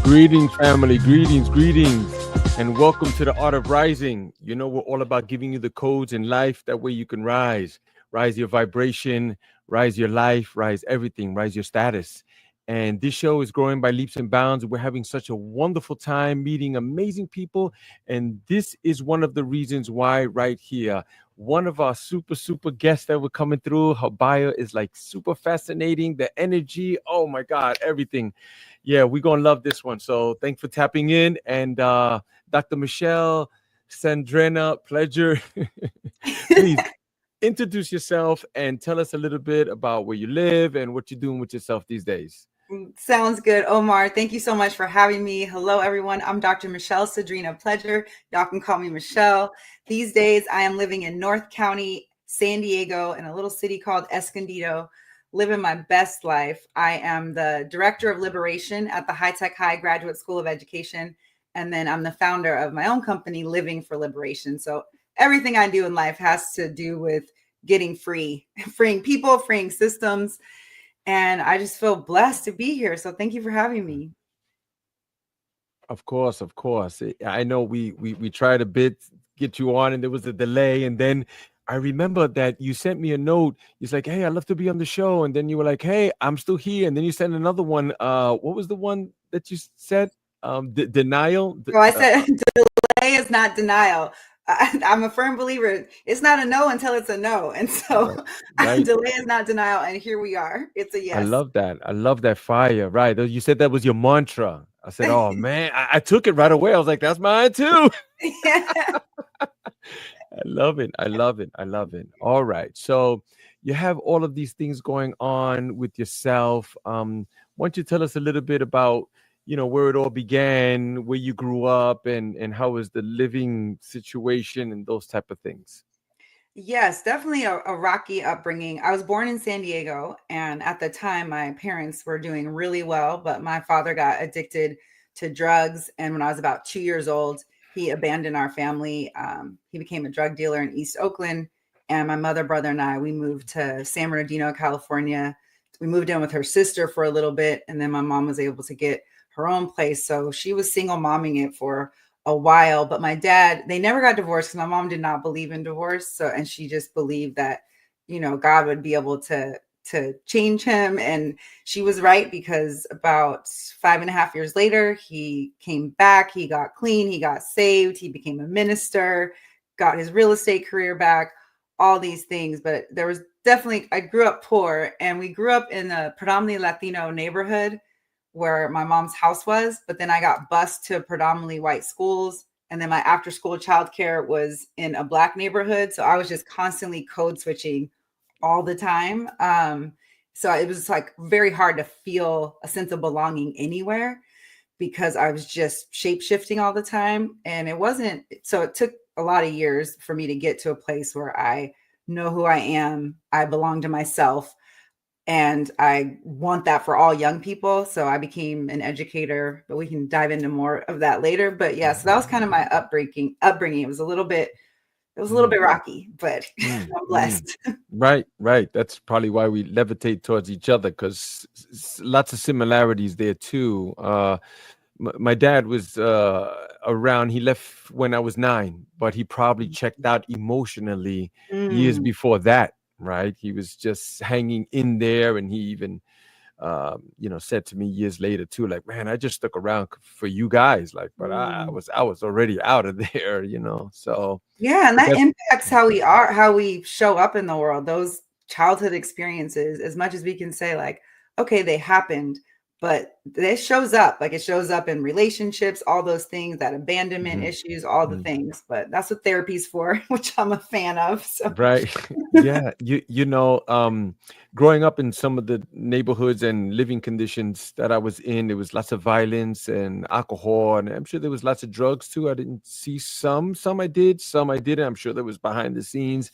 Greetings, family. Greetings, and welcome to the Art of Rising. You know, we're all about giving you the codes in life. That way you can rise your vibration, rise your life, rise everything, rise your status. And this show is growing by leaps and bounds. We're having such a wonderful time meeting amazing people. And this is one of the reasons why right here, one of our super guests that were coming through, her bio is like super fascinating. The energy, oh my God, everything. Yeah, we're going to love this one. So thanks for tapping in. And Dr. Michelle, Sadrena, pleasure. Please introduce yourself and tell us a little bit about where you live and what you're doing with yourself these days. Sounds good, Omar. Thank you so much for having me. Hello, everyone. I'm Dr. Michelle Sadrena Pledger. Y'all can call me Michelle. These days, I am living in North County, San Diego, in a little city called Escondido, living my best life. I am the director of Liberation at the High Tech High Graduate School of Education. And then I'm the founder of my own company, Living for Liberation. So everything I do in life has to do with getting free, freeing people, freeing systems. And I just feel blessed to be here. So thank you for having me. Of course. I know we tried a bit, get you on, and there was a delay. And then I remember that you sent me a note. It's like, hey, I'd love to be on the show. And then you were like, hey, I'm still here. And then you sent another one. What was the one that you said? Denial? Well, I said delay is not denial. I'm a firm believer. It's not a no until it's a no. And so right. Delay is not denial. And here we are. It's a yes. I love that. I love that fire. Right. You said that was your mantra. I said, oh, man, I took it right away. I was like, that's mine, too. Yeah. I love it. All right. So you have all of these things going on with yourself. Why don't you tell us a little bit about, you know, where it all began, where you grew up, and how was the living situation and those type of things? Yes, definitely a rocky upbringing. I was born in San Diego, and at the time, my parents were doing really well, but my father got addicted to drugs. And when I was about 2 years old, he abandoned our family. He became a drug dealer in East Oakland. And my mother, brother, and I, we moved to San Bernardino, California. We moved in with her sister for a little bit, and then my mom was able to get her own place. So she was single momming it for a while, but my dad, they never got divorced because my mom did not believe in divorce. So, and she just believed that, you know, God would be able to change him. And she was right, because about 5.5 years later, he came back, he got clean, he got saved, he became a minister, got his real estate career back, all these things. But there was definitely, I grew up poor, and we grew up in a predominantly Latino neighborhood where my mom's house was, but then I got bused to predominantly white schools. And then my after school childcare was in a Black neighborhood. So I was just constantly code switching all the time. So it was like very hard to feel a sense of belonging anywhere, because I was just shape shifting all the time. And it took a lot of years for me to get to a place where I know who I am. I belong to myself. And I want that for all young people. So I became an educator, but we can dive into more of that later. But yeah, so that was kind of my upbringing. It was a little bit rocky, but I'm blessed. Right. That's probably why we levitate towards each other, because lots of similarities there too. My dad was around. He left when I was 9, but he probably checked out emotionally years before that. Right. He was just hanging in there. And he even, said to me years later too, like, man, I just stuck around for you guys. Like, but I was already out of there, so. Yeah. And that impacts how we show up in the world. Those childhood experiences, as much as we can say like, okay, they happened, but this shows up, like it shows up in relationships, all those things, that abandonment issues, all the things. But that's what therapy's for, which I'm a fan of. So Right. Yeah. Growing up in some of the neighborhoods and living conditions that I was in, there was lots of violence and alcohol, and I'm sure there was lots of drugs too. I didn't see some I did, some I didn't. I'm sure there was behind the scenes.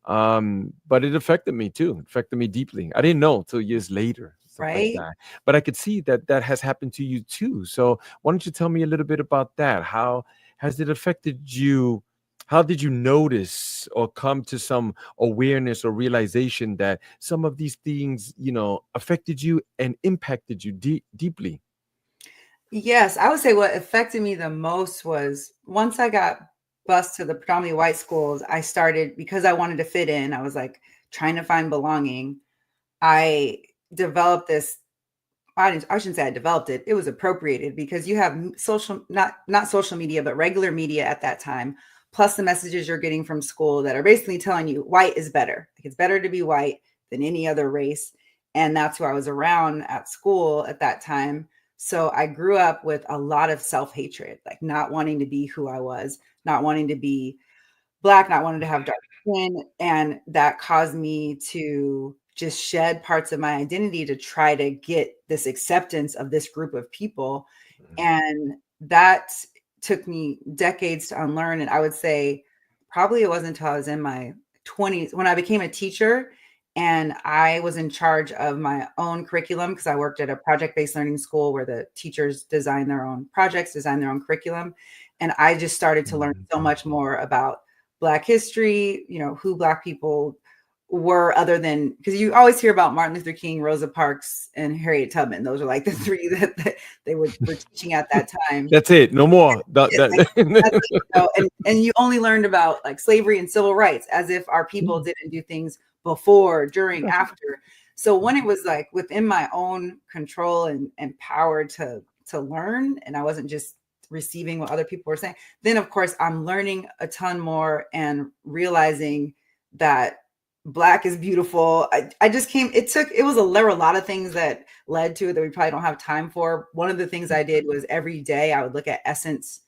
But it affected me too. It affected me deeply. I didn't know till years later, stuff like right. that. But I could see that that has happened to you too. So why don't you tell me a little bit about that? How has it affected you? How did you notice or come to some awareness or realization that some of these things, affected you and impacted you deeply? Yes, I would say what affected me the most was once I got bused to the predominantly white schools, I started, because I wanted to fit in, I was like trying to find belonging. I developed this, I shouldn't say I developed it. It was appropriated because you have social, not social media, but regular media at that time, plus the messages you're getting from school that are basically telling you white is better. Like it's better to be white than any other race. And that's who I was around at school at that time. So I grew up with a lot of self-hatred, like not wanting to be who I was, not wanting to be Black, not wanting to have dark skin. And that caused me to just shed parts of my identity to try to get this acceptance of this group of people. And that took me decades to unlearn. And I would say probably it wasn't until I was in my 20s when I became a teacher and I was in charge of my own curriculum because I worked at a project-based learning school where the teachers design their own projects, design their own curriculum. And I just started to learn so much more about Black history, who Black people were, other than, because you always hear about Martin Luther King, Rosa Parks, and Harriet Tubman. Those are like the three that they were teaching at that time. That's it. No more. And you only learned about like slavery and civil rights as if our people didn't do things before, during, after. So when it was like within my own control and power to learn, and I wasn't just receiving what other people were saying, then of course I'm learning a ton more and realizing that Black is beautiful. I just came, it was there were a lot of things that led to it that we probably don't have time for. One of the things I did was every day I would look at Essence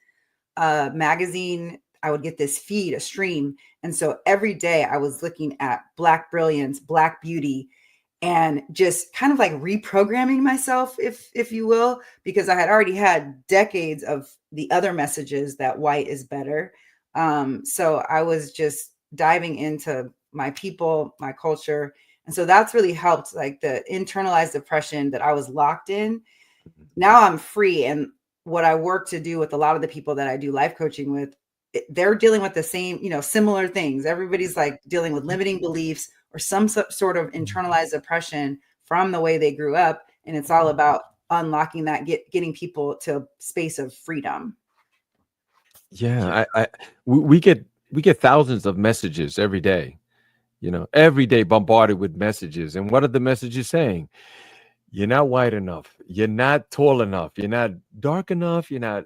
magazine. I would get this feed, a stream. And so every day I was looking at Black brilliance, Black beauty, and just kind of like reprogramming myself, if you will, because I had already had decades of the other messages that white is better. So I was just diving into my people, my culture. And so that's really helped, like the internalized oppression that I was locked in. Now I'm free. And what I work to do with a lot of the people that I do life coaching with, they're dealing with the same, similar things. Everybody's like dealing with limiting beliefs or some sort of internalized oppression from the way they grew up. And it's all about unlocking that, getting people to a space of freedom. Yeah, we get thousands of messages every day. Every day bombarded with messages. And what are the messages saying? You're not white enough. You're not tall enough. You're not dark enough. You're not,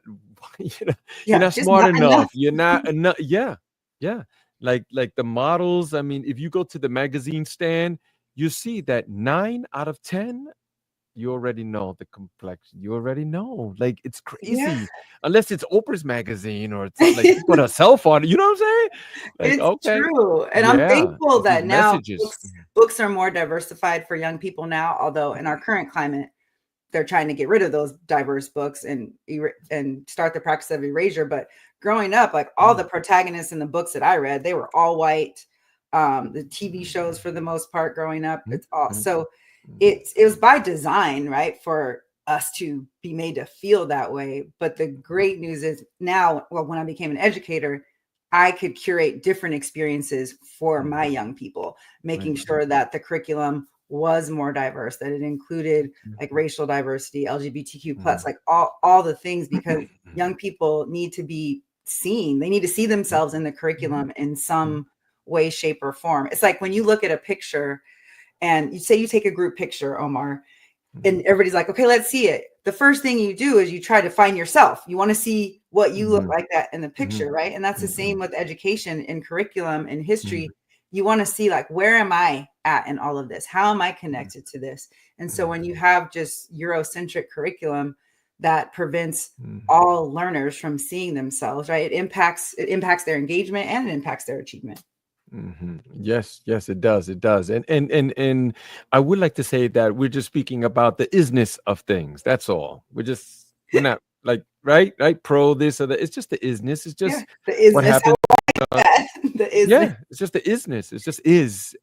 you're not smart enough. You're not enough. Yeah. Yeah. Like the models. I mean, if you go to the magazine stand, you see that 9 out of 10, you already know the complexion. You already know. Like, it's crazy. Yeah. Unless it's Oprah's magazine or it's like you put a self on it. You know what I'm saying? Like, it's okay. true. And I'm thankful that now books are more diversified for young people now, although in our current climate, they're trying to get rid of those diverse books and start the practice of erasure. But growing up, like all the protagonists in the books that I read, they were all white. The TV shows, for the most part, growing up, it's all so it was by design, right, for us to be made to feel that way. But the great news is now, well, when I became an educator, I could curate different experiences for my young people, making sure that the curriculum was more diverse, that it included like racial diversity, LGBTQ plus, like all the things, because young people need to be seen. They need to see themselves in the curriculum in some way, shape, or form. It's like when you look at a picture and you say you take a group picture, Omar, and everybody's like, okay, let's see it. The first thing you do is you try to find yourself. You want to see what you look like that in the picture, right? And that's the same with education and curriculum and history. You want to see, like, where am I at in all of this? How am I connected to this? And so when you have just Eurocentric curriculum that prevents Mm-hmm. all learners from seeing themselves, right? It impacts their engagement and it impacts their achievement. Mm-hmm. Yes, yes, it does. It does. And I would like to say that we're just speaking about the isness of things. That's all. We're not like right, pro this or that. It's just the isness. It's Yeah, just the is what this happens. that the is this. Yeah, it's just the isness. It's just is.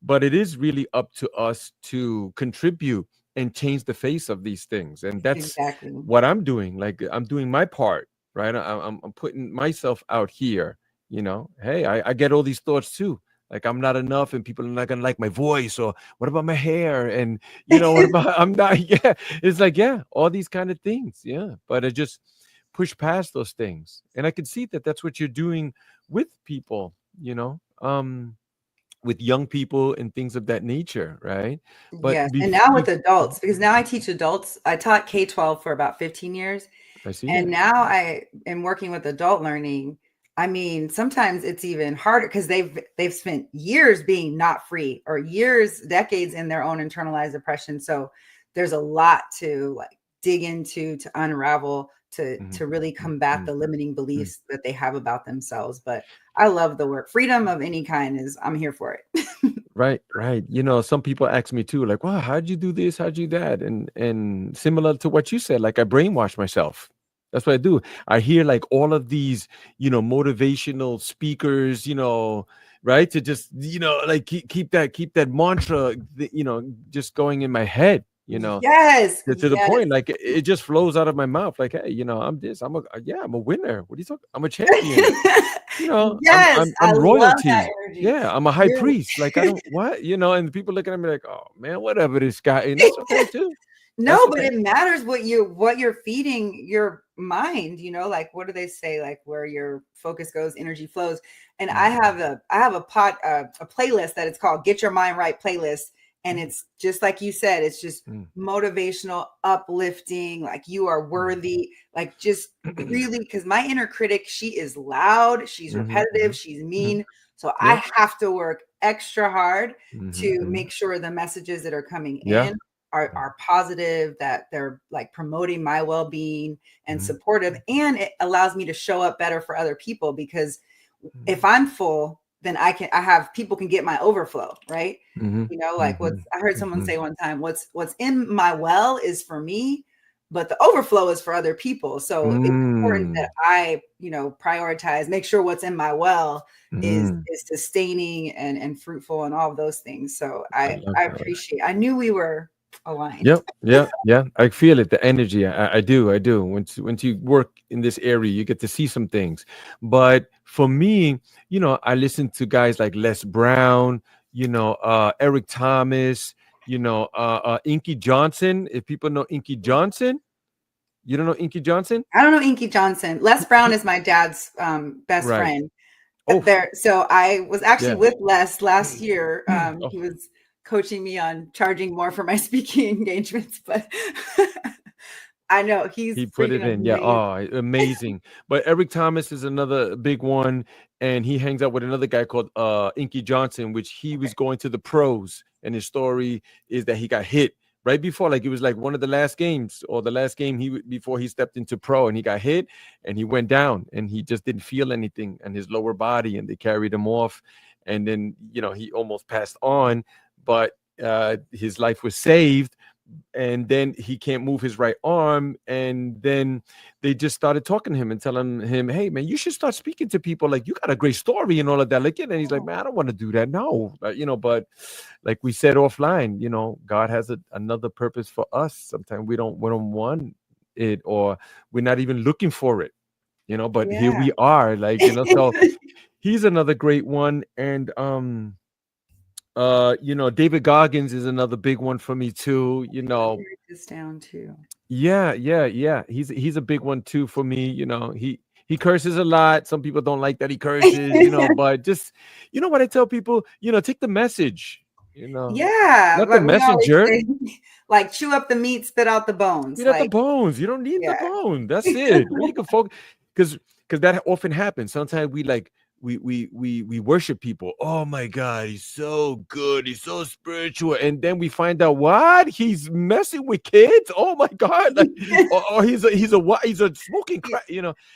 But it is really up to us to contribute and change the face of these things. And that's Exactly. what I'm doing. Like I'm doing my part, right? I'm putting myself out here. Hey, I get all these thoughts too. Like I'm not enough, and people are not gonna like my voice, or what about my hair, and what about I'm not. Yeah, it's like all these kind of things. Yeah, but I just push past those things, and I can see that that's what you're doing with people, with young people and things of that nature, right? But Yes. And now with adults, because now I teach adults. I taught K-12 for about 15 years. I see And that. now I am working with adult learning. I mean, sometimes it's even harder because they've spent years being not free, or years, decades in their own internalized oppression. So there's a lot to like dig into, to unravel, to really combat the limiting beliefs that they have about themselves. But I love the work. Freedom of any kind I'm here for it. Right, right. Some people ask me too, like, "Wow, how'd you do this? How'd you do that?" And similar to what you said, like I brainwash myself. That's what I do. I hear like all of these, motivational speakers, right? To just, like keep that mantra, just going in my head, Yes, to the yes. point, like it just flows out of my mouth, like, hey, I'm this, I'm a winner. What are you talking? I'm a champion. I'm Yes, I'm I I'm love that royalty. energy. Yeah, I'm a high You're priest. Like I don't what, and people looking at me like, oh man, whatever this guy, and that's okay too. That's No, but okay. it matters what you're feeding your mind, like what do they say? Like where your focus goes, energy flows. And I have a playlist that it's called Get Your Mind Right playlist. And it's just like you said, it's just motivational, uplifting, like you are worthy, like just really, because my inner critic, she is loud, she's repetitive, she's mean. So Yeah. I have to work extra hard to Mhm. make sure the messages that are coming Yeah. in are positive, that they're like promoting my well-being and supportive, and it allows me to show up better for other people, because if I'm full, then I have people can get my overflow, right? Like I heard someone say one time, what's in my well is for me, but the overflow is for other people. So it's important that I, prioritize, make sure what's in my well is sustaining and fruitful and all of those things. So I I love that. I knew we were aligned. Yep, yeah. I feel it, the energy. I do, I do. Once you work in this area, you get to see some things. But for me, I listen to guys like Les Brown, Eric Thomas, Inky Johnson. If people know Inky Johnson, you don't know Inky Johnson? I don't know Inky Johnson. Les Brown is my dad's best Right. friend. Oh, There, so I was actually yeah. with Les last year. Oh, He was coaching me on charging more for my speaking engagements, but I know he's he put it freaking in. Yeah. amazing. Oh, amazing. But Eric Thomas is another big one. And he hangs out with another guy called Inky Johnson, which he was going to the pros. And his story is that he got hit right before, like it was like one of the last games, or the last game before he stepped into pro, and he got hit and he went down and he just didn't feel anything in his lower body, and they carried him off. And then, he almost passed on, but his life was saved. And then he can't move his right arm, and then they just started talking to him and telling him, hey man, you should start speaking to people, like you got a great story and all of that, like, and he's like, man, I don't want to do that, no. But like we said offline, God has another purpose for us. Sometimes we don't want it, or we're not even looking for it, but here Yeah. we are, like, so he's another great one. And David Goggins is another big one for me too. Write this down too. Yeah. He's a big one too for me. He curses a lot. Some people don't like that he curses, but just, what I tell people, take the message, Yeah, not the but we always messenger. say, like, chew up the meat, spit out the bones. Eat at the Like, bones. You don't need the yeah. bone. That's it. You can focus, because that often happens. Sometimes we like we worship people. Oh my God, he's so good, he's so spiritual, and then we find out what he's messing with kids. Oh my God, like, or he's a smoking crack.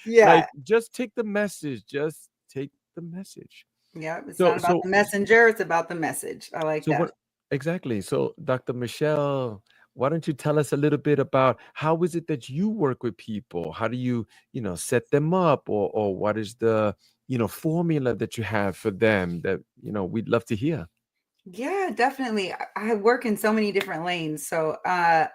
Yeah. Like, just take the message. Just take the message. Yeah. It's So not about so the messenger, it's about the message. I like so that. what exactly? So, Dr. Michelle, why don't you tell us a little bit about how is it that you work with people? How do you, set them up, or what is the, formula that you have for them that, we'd love to hear. Yeah, definitely. I work in so many different lanes. So,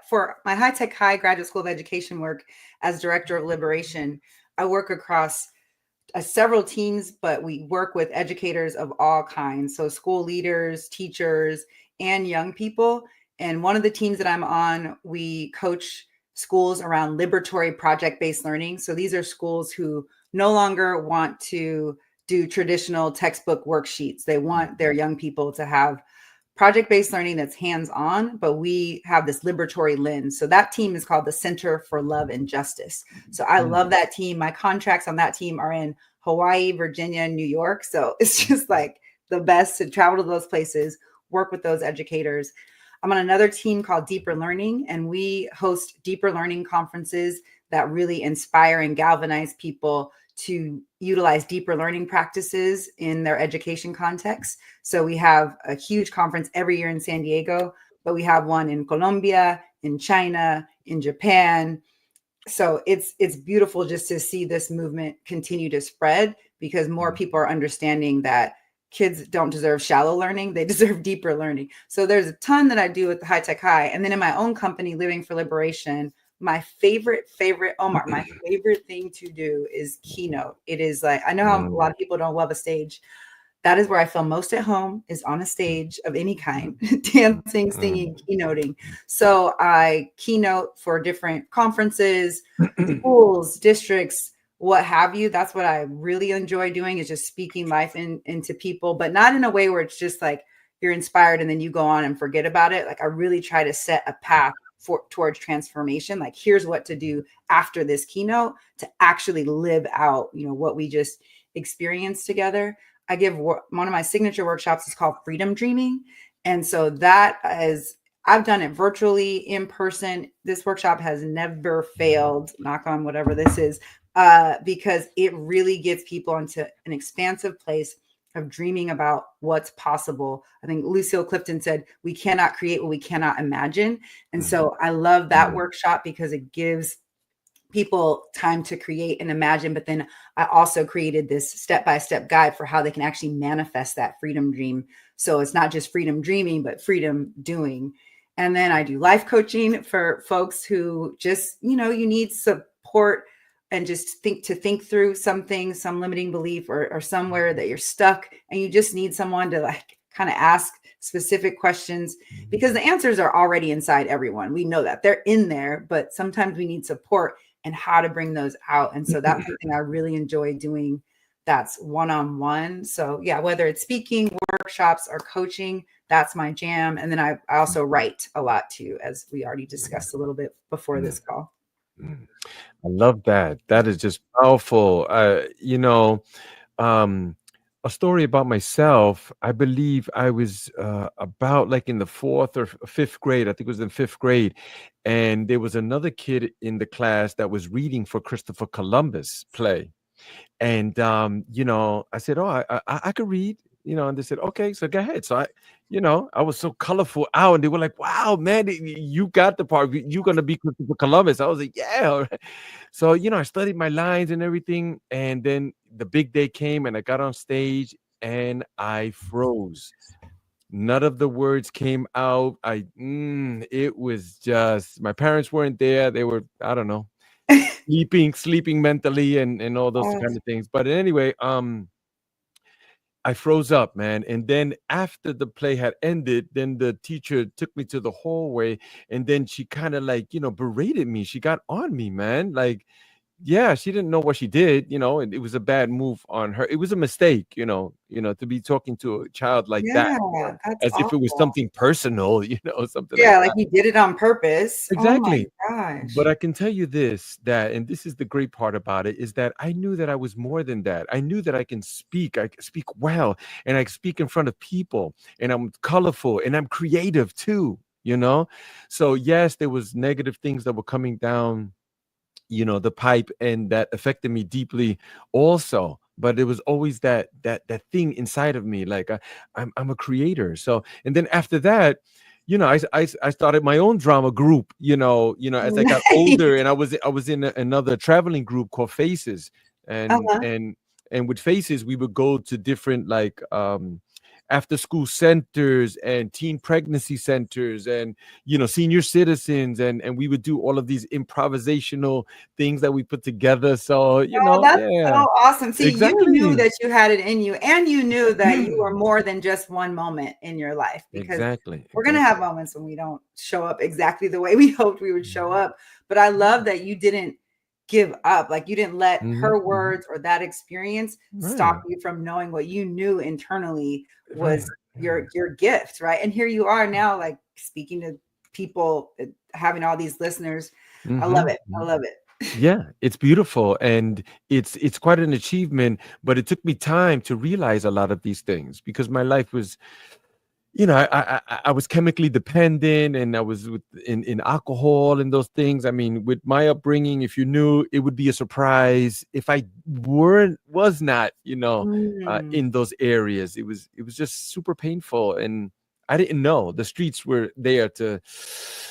for my high graduate school of education work as director of liberation, I work across several teams, but we work with educators of all kinds. So, school leaders, teachers, and young people. And one of the teams that I'm on, we coach schools around liberatory project based learning. So, these are schools who no longer want to do traditional textbook worksheets. They want their young people to have project based learning that's hands on, but we have this liberatory lens. So that team is called the Center for Love and Justice. So I Mm, love that team. My contracts on that team are in Hawaii, Virginia, and New York. So it's just like the best to travel to those places, work with those educators. I'm on another team called Deeper Learning, and we host deeper learning conferences that really inspire and galvanize people to utilize deeper learning practices in their education context. So we have a huge conference every year in San Diego, but we have one in Colombia, in China, in Japan. So it's beautiful just to see this movement continue to spread because more people are understanding that kids don't deserve shallow learning, they deserve deeper learning. So there's a ton that I do with the High Tech High. And then in my own company, Living for Liberation, my favorite, Omar, my favorite thing to do is keynote. It is like, I know how a mm, lot of people don't love a stage. That is where I feel most at home, is on a stage of any kind, dancing, singing, keynoting. So I keynote for different conferences, schools, districts, what have you. That's what I really enjoy doing, is just speaking life into people, but not in a way where it's just like you're inspired and then you go on and forget about it. Like I really try to set a path towards transformation. Like here's what to do after this keynote to actually live out, what we just experienced together. I give one of my signature workshops is called Freedom Dreaming. And so that is, I've done it virtually, in person. This workshop has never failed, knock on whatever this is, because it really gets people into an expansive place of dreaming about what's possible. I think Lucille Clifton said, we cannot create what we cannot imagine. And so I love that workshop because it gives people time to create and imagine. But then I also created this step-by-step guide for how they can actually manifest that freedom dream. So it's not just freedom dreaming, but freedom doing. And then I do life coaching for folks who just, you need support and just think through something, some limiting belief or somewhere that you're stuck and you just need someone to like kind of ask specific questions, because the answers are already inside everyone. We know that they're in there, but sometimes we need support and how to bring those out. And so that's something I really enjoy doing. That's one-on-one. So yeah, whether it's speaking, workshops, or coaching, that's my jam. And then I also write a lot too, as we already discussed a little bit before this call. I love that. That is just powerful. Um, a story about myself. I believe I was about like in the fourth or fifth grade. I think it was in fifth grade. And there was another kid in the class that was reading for Christopher Columbus play. And I said, "Oh, I could read." And they said, "Okay, so go ahead." So I was so colorful out, and they were like, "Wow, man, you got the part. You're gonna be Christopher Columbus." I was like, "Yeah." All right." So I studied my lines and everything, and then the big day came, and I got on stage, and I froze. None of the words came out. It was just my parents weren't there. They were, I don't know, sleeping mentally and all those Oh, kind of things. But anyway, I froze up, man. And then after the play had ended, then the teacher took me to the hallway, and then she kind of like, berated me. She got on me, man. Like, yeah, she didn't know what she did, and it was a bad move on her. It was a mistake, to be talking to a child like that, Yeah, that's as if it was awful. something personal, something like Yeah, like that. you did it on purpose. Oh my Exactly. But gosh. I can tell you this, and this is the great part about it, is that I knew that I was more than that. I knew that I can speak well, and I speak in front of people, and I'm colorful, and I'm creative too. So yes, there was negative things that were coming down, the pipe, and that affected me deeply also. But it was always that thing inside of me, like I'm a creator. So, and then after that, I started my own drama group, as I got older, Nice. and I was in another traveling group called Faces. and Uh-huh. and and with Faces, we would go to different, like, after school centers and teen pregnancy centers, and senior citizens, and we would do all of these improvisational things that we put together. So, Oh, that's so yeah, awesome. See, you knew exactly. that you had it in you, and you knew that you were more than just one moment in your life, because Exactly, we're going to have exactly. moments when we don't show up exactly the way we hoped we would show Mhm. up. But I love that you didn't give up. Like you didn't let Mhm, her mhm. words or that experience stop Right, you from knowing what you knew internally right, was yeah. your gift, right? And here you are now, like speaking to people, having all these listeners. I love Mhm, it. I mhm. love it. Yeah, it's beautiful, and it's quite an achievement, but it took me time to realize a lot of these things, because my life was, I was chemically dependent, and I was in alcohol and those things. I mean, with my upbringing, if you knew, it would be a surprise if I was not, Mm. in those areas. It was just super painful, and I didn't know. The streets were there to.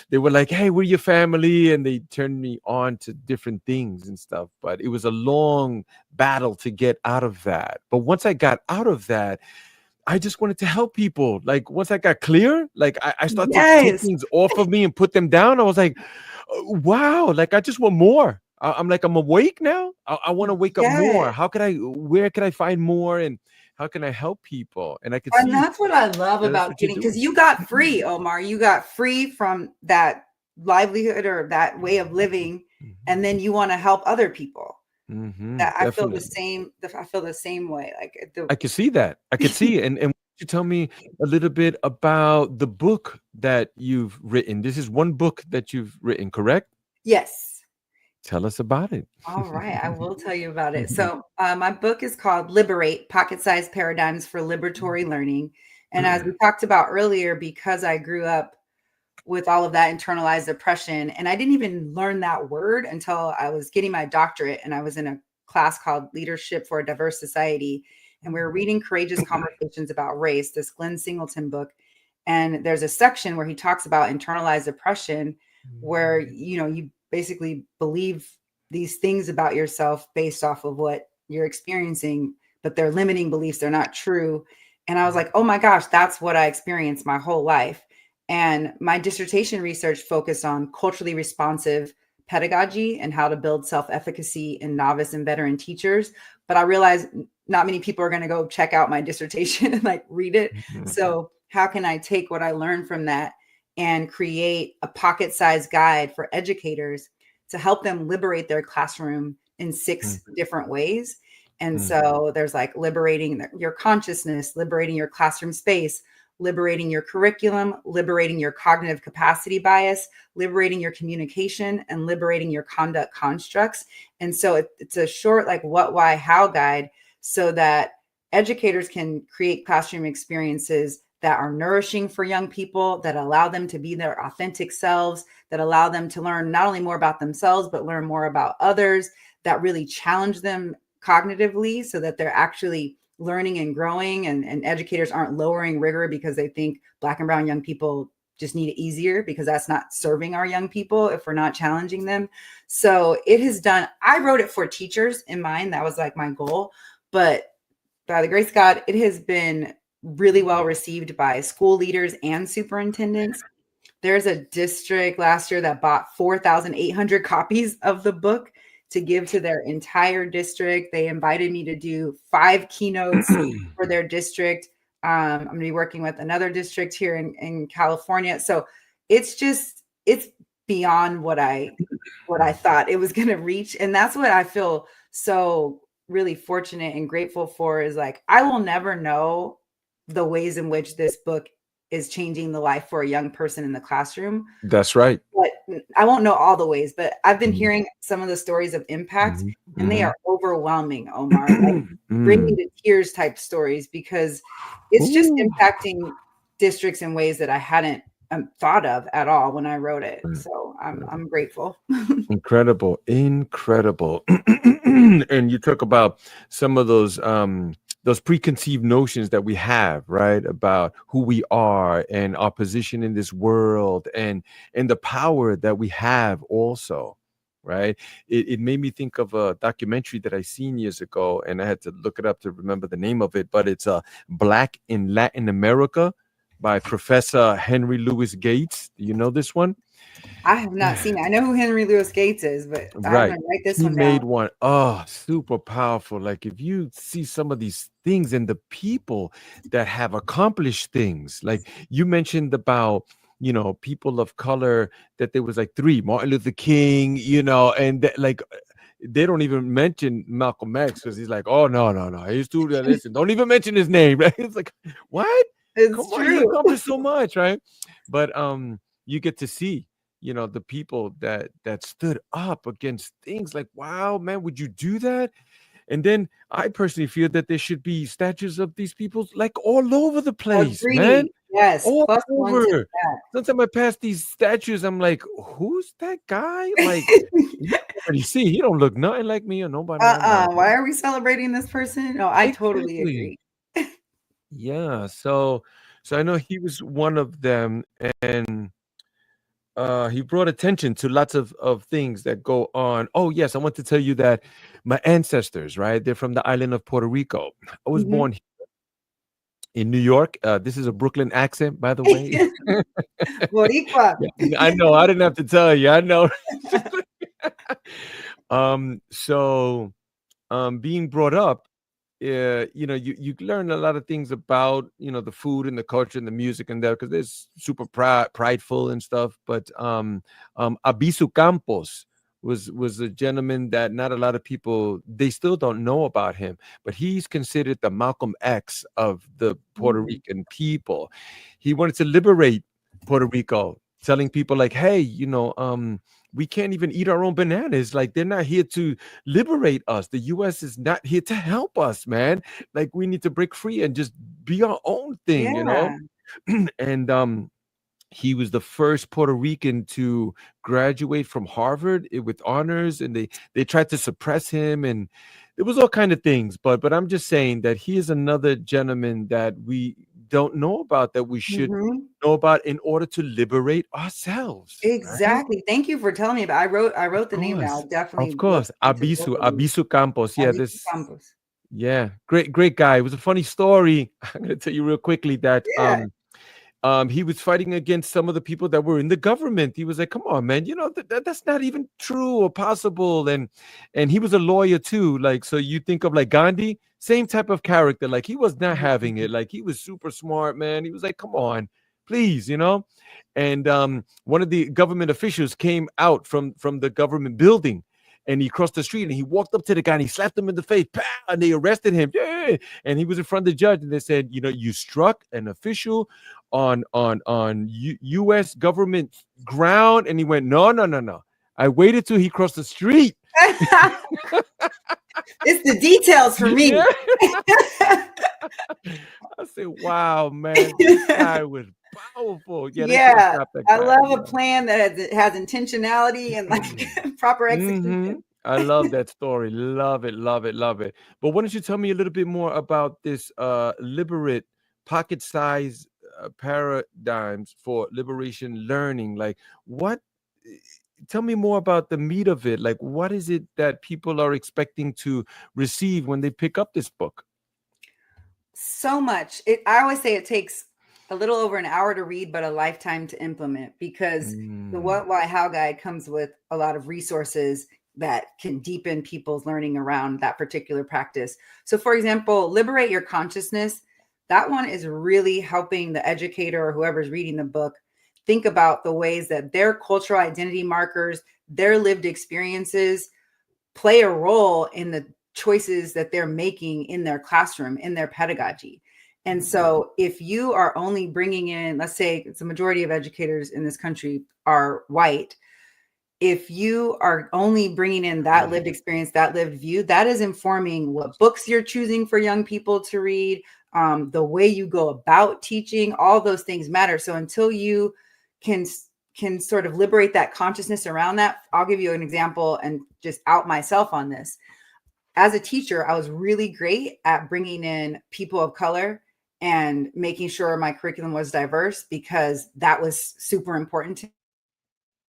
They were like, "Hey, we're your family," and they turned me on to different things and stuff. But it was a long battle to get out of that. But once I got out of that, I just wanted to help people. Like, once I got clear, like, I started to take Yes. things off of me and put them down. I was like, wow, like, I just want more. I'm like, I'm awake now. I want to wake up more. Yes. Where can I find more? And how can I help people? And I could And see that's what I love that that's about what you're getting, because doing. you got free, Omar. You got free from that livelihood or that way of living, and then you want to help other people. That I feel the Definitely. same. I feel the same way. Like the I could see that. I could see it. And why don't you tell me a little bit about the book that you've written? This is one book that you've written, correct? yes. Tell us about it. All right, I will tell you about it. So, my book is called Liberate: Pocket-Sized Paradigms for Liberatory Learning. And as we talked about earlier, because I grew up with all of that internalized oppression, and I didn't even learn that word until I was getting my doctorate, and I was in a class called Leadership for a Diverse Society, and we were reading Courageous Conversations About Race, this Glenn Singleton book. And there's a section where he talks about internalized oppression, where you basically believe these things about yourself based off of what you're experiencing, but they're limiting beliefs, they're not true. And I was like, oh my gosh, that's what I experienced my whole life. And my dissertation research focused on culturally responsive pedagogy and how to build self-efficacy in novice and veteran teachers. But I realized not many people are going to go check out my dissertation and like read it. So how can I take what I learned from that and create a pocket-sized guide for educators to help them liberate their classroom in 6 different ways? And so there's like liberating your consciousness, liberating your classroom space, liberating your curriculum, liberating your cognitive capacity bias, liberating your communication, and liberating your conduct constructs. And so it's a short, like, what, why, how guide, so that educators can create classroom experiences that are nourishing for young people, that allow them to be their authentic selves, that allow them to learn not only more about themselves, but learn more about others, that really challenge them cognitively so that they're actually learning and growing, and educators aren't lowering rigor because they think Black and brown young people just need it easier, because that's not serving our young people if we're not challenging them. So it has done, I wrote it for teachers in mind. That was like my goal. But by the grace of God, it has been really well received by school leaders and superintendents. There's a district last year that bought 4,800 copies of the book to give to their entire district. They invited me to do 5 keynotes for their district. I'm going to be working with another district here in California. So it's beyond what I what I thought it was going to reach. And that's what I feel so really fortunate and grateful for, is like, I will never know the ways in which this book is changing the life for a young person in the classroom. That's right. But I won't know all the ways, but I've been hearing some of the stories of impact, and they are overwhelming, Omar, like bring me to tears type stories, because it's just impacting districts in ways that I hadn't thought of at all when I wrote it. So I'm grateful. Incredible. And you talk about some of those preconceived notions that we have, right, about who we are and our position in this world, and the power that we have also, right? It made me think of a documentary that I seen years ago, and I had to look it up to remember the name of it, but it's Black in Latin America by Professor Henry Louis Gates. Do you know this one? I have not seen it. I know who Henry Louis Gates is, but I'm Right. going to write this He one made down. one, oh, super powerful. Like, if you see some of these things and the people that have accomplished things, like you mentioned about, people of color, that there was like three, Martin Luther King, and that, like, they don't even mention Malcolm X, because he's like, oh, no, no, no. He's too, listen, don't even mention his name. Right? It's like, what? Come It's on, he true. accomplished so much, right? But you get to see, the people that stood up against things like, wow, man, would you do that? And then I personally feel that there should be statues of these people like all over the place, man. Agreed. Yes. All +1 to over. that. Sometimes I pass these statues, I'm like, who's that guy? Like, you already see, he don't look nothing like me or nobody I know. Why are we celebrating this person? No, I totally Exactly. agree. Yeah. So I know he was one of them, and he brought attention to lots of things that go on. Oh, yes, I want to tell you that my ancestors, right? They're from the island of Puerto Rico. I was born in New York. This is a Brooklyn accent, by the way. Boricua. Yeah, I know. I didn't have to tell you. I know. So, being brought up, you learn a lot of things about, the food and the culture and the music and that, because they're super prideful and stuff. But Abisu Campos was a gentleman that not a lot of people, they still don't know about him, but he's considered the Malcolm X of the Puerto Rican people. He wanted to liberate Puerto Rico, telling people like, hey, we can't even eat our own bananas. Like, they're not here to liberate us. The US is not here to help us, man. Like, we need to break free and just be our own thing, Yeah. And he was the first Puerto Rican to graduate from Harvard with honors, and they tried to suppress him, and there was all kind of things. But I'm just saying that he is another gentleman that we don't know about, that we should know about in order to liberate ourselves. Right? Exactly. Thank you for telling me about. I wrote the name down. I'll Of definitely look course. into both of these. Abisu Campos. Yeah, Abisu this. Campos. Yeah, great guy. It was a funny story. I'm gonna tell you real quickly that Yeah. he was fighting against some of the people that were in the government. He was like, come on, man, that's not even true or possible. And he was a lawyer too. Like, so you think of like Gandhi, same type of character. Like, he was not having it. Like, he was super smart, man. He was like, come on, please, And one of the government officials came out from the government building, and he crossed the street and he walked up to the guy and he slapped him in the face. Pow! And they arrested him. Yeah. And he was in front of the judge, and they said, you struck an official on U.S. government ground. And he went, no. I waited till he crossed the street. It's the details for me. Yeah. I said, wow, man, this guy was powerful. Yeah, they should have stopped that I guy. love a plan that has intentionality and like proper execution. I love that story. Love it. But why don't you tell me a little bit more about this liberate pocket size paradigms for liberation learning? Like, what? Tell me more about the meat of it. Like, what is it that people are expecting to receive when they pick up this book? So much. I always say it takes a little over an hour to read, but a lifetime to implement, because the What, Why, How guide comes with a lot of resources that can deepen people's learning around that particular practice. So, for example, Liberate Your Consciousness. That one is really helping the educator or whoever's reading the book think about the ways that their cultural identity markers, their lived experiences play a role in the choices that they're making in their classroom, in their pedagogy. And so if you are only bringing in, let's say it's a majority of educators in this country are white, if you are only bringing in that lived experience, that lived view, that is informing what books you're choosing for young people to read, the way you go about teaching, all those things matter. So until you can sort of liberate that consciousness around that, I'll give you an example and just out myself on this. As a teacher, I was really great at bringing in people of color and making sure my curriculum was diverse because that was super important to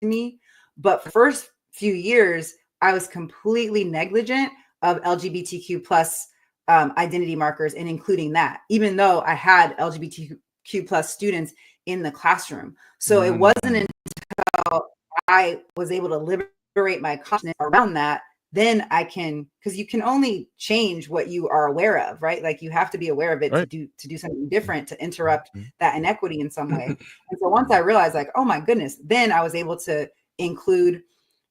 me. But for the first few years, I was completely negligent of LGBTQ plus identity markers and including that, even though I had LGBTQ plus students in the classroom. So it wasn't until I was able to liberate my consciousness around that, then I can, because you can only change what you are aware of, right? Like you have to be aware of it to do something different, to interrupt that inequity in some way. And so once I realized like, oh my goodness, then I was able to include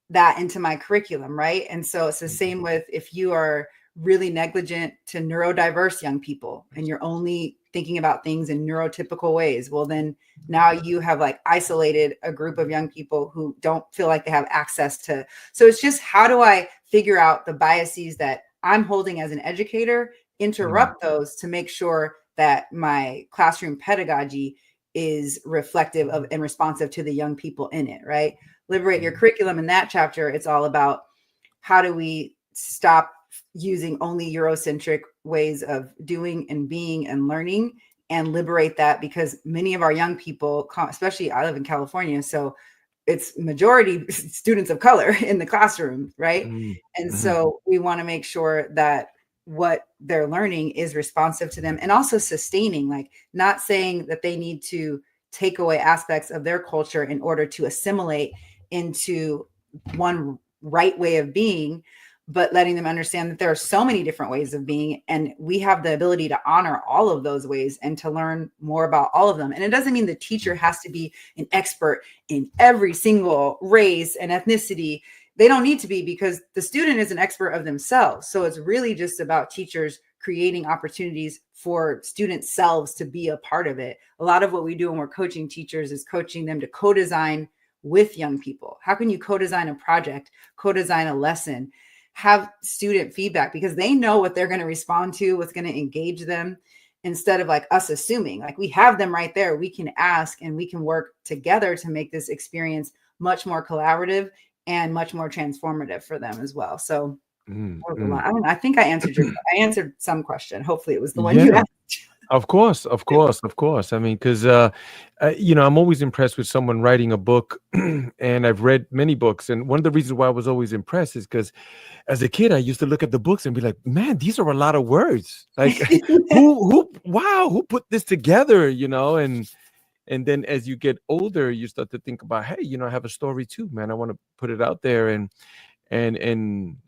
that into my curriculum, right? And so it's the same with if you are really negligent to neurodiverse young people and you're only thinking about things in neurotypical ways, well then now you have like isolated a group of young people who don't feel like they have access to. So it's just, how do I figure out the biases that I'm holding as an educator, interrupt those to make sure that my classroom pedagogy is reflective of and responsive to the young people in it, right? Liberate your curriculum. In that chapter, it's all about how do we stop using only Eurocentric ways of doing and being and learning and liberate that, because many of our young people, especially I live in California, so it's majority students of color in the classroom, right? And so we want to make sure that what they're learning is responsive to them and also sustaining, like not saying that they need to take away aspects of their culture in order to assimilate into one right way of being, but letting them understand that there are so many different ways of being, and we have the ability to honor all of those ways and to learn more about all of them. And it doesn't mean the teacher has to be an expert in every single race and ethnicity. They don't need to be, because the student is an expert of themselves. So it's really just about teachers creating opportunities for student selves to be a part of it. A lot of what we do when we're coaching teachers is coaching them to co-design with young people. How can you co-design a project, co-design a lesson, have student feedback, because they know what they're going to respond to, what's going to engage them, instead of like us assuming, like we have them right there. We can ask and we can work together to make this experience much more collaborative and much more transformative for them as well. So I think I answered some question. Hopefully it was the one you asked. Of course. I mean, because, I'm always impressed with someone writing a book, and I've read many books. And one of the reasons why I was always impressed is because as a kid, I used to look at the books and be like, man, these are a lot of words. Like who put this together, and then as you get older, you start to think about, hey, I have a story too, man. I want to put it out there. And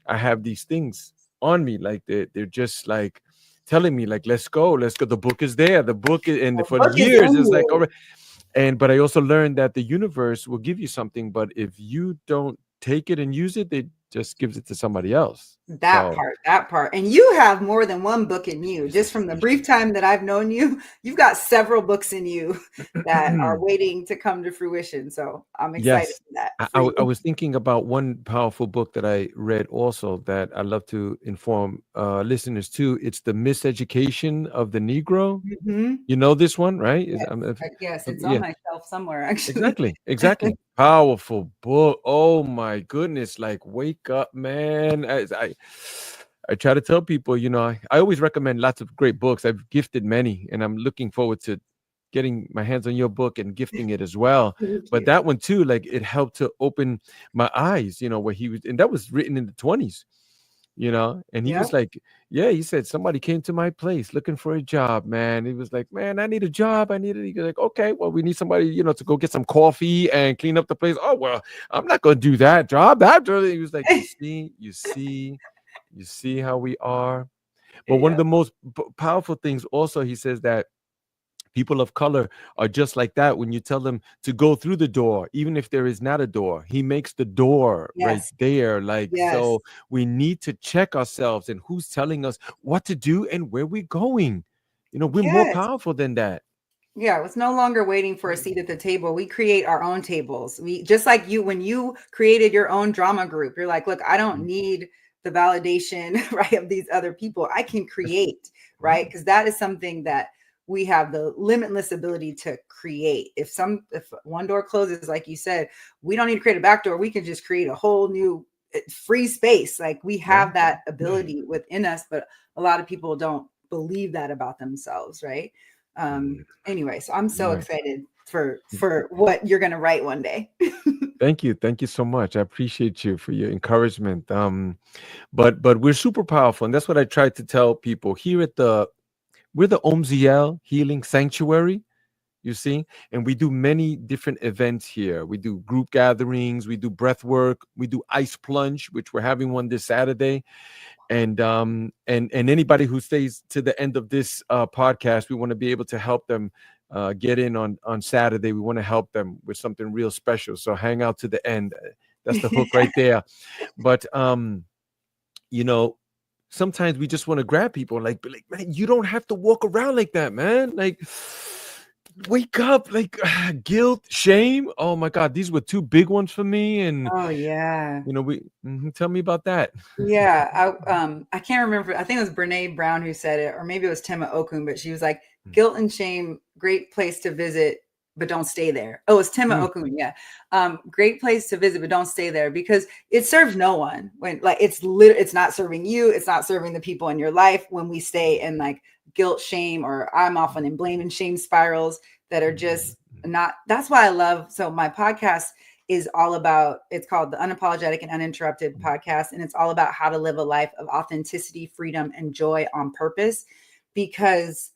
I have these things on me, like they're just like telling me, like, let's go. The book is there. The book is, and for years it's like, all right. But I also learned that the universe will give you something, but if you don't take it and use it, it just gives it to somebody else. That part. And you have more than one book in you. Just from the brief time that I've known you, you've got several books in you that are waiting to come to fruition. So I'm excited for that. I was thinking about one powerful book that I read also that I love to inform listeners too. It's The Miseducation of the Negro. You know this one, right? Yes, it's on my shelf somewhere, actually. Exactly. Powerful book. Oh my goodness. Like, wake up, man. I try to tell people, I always recommend lots of great books. I've gifted many, and I'm looking forward to getting my hands on your book and gifting it as well. But that one too, like, it helped to open my eyes, where he was, and that was written in the 20s. And he was like, he said, somebody came to my place looking for a job, man. He was like, man, I need a job. He was like, okay, well, we need somebody, to go get some coffee and clean up the place. Oh, well, I'm not going to do that job. He was like, you see how we are. But one of the most powerful things also, he says that People of color are just like that. When you tell them to go through the door, even if there is not a door, he makes the door right Yes. there. Like, Yes. so we need to check ourselves and who's telling us what to do and where we're going. We're more Yes. powerful than that. Yeah, it's no longer waiting for a seat at the table. We create our own tables. We just like you when you created your own drama group. You're like, look, I don't Mhm. need the validation, right, of these other people. I can That's create, right? right. Because that is something that we have the limitless ability to create. If one door closes, like you said, we don't need to create a back door. We can just create a whole new free space. Like we Yeah. have that ability within us, but a lot of people don't believe that about themselves, right? Mm, Anyway, so I'm so right. excited for what you're gonna write one day. Thank you. Thank you so much. I appreciate you for your encouragement. But we're super powerful, and that's what I try to tell people here at we're the Omziel Healing Sanctuary. You see, and we do many different events here. We do group gatherings, we do breath work, we do ice plunge, which we're having one this Saturday. And anybody who stays to the end of this podcast, we want to be able to help them get in on Saturday. We want to help them with something real special, so hang out to the end. That's the hook right there. But you know sometimes we just want to grab people and like be like, man, you don't have to walk around like that, man. Like, wake up. Like, guilt, shame. Oh my God, these were two big ones for me. And Oh yeah. tell me about that. Yeah, I can't remember. I think it was Brene Brown who said it, or maybe it was Tema Okun, but she was like, "Guilt and shame, great place to visit, but don't stay there." Oh, it's Tema Mm, Okun, yeah. Great place to visit, but don't stay there because it serves no one. When like it's not serving you, it's not serving the people in your life. When we stay in like guilt, shame, or I'm often in blame and shame spirals that are just not. That's why I love. So my podcast is all about, it's called the Unapologetic and Uninterrupted podcast. And it's all about how to live a life of authenticity, freedom, and joy on purpose. Because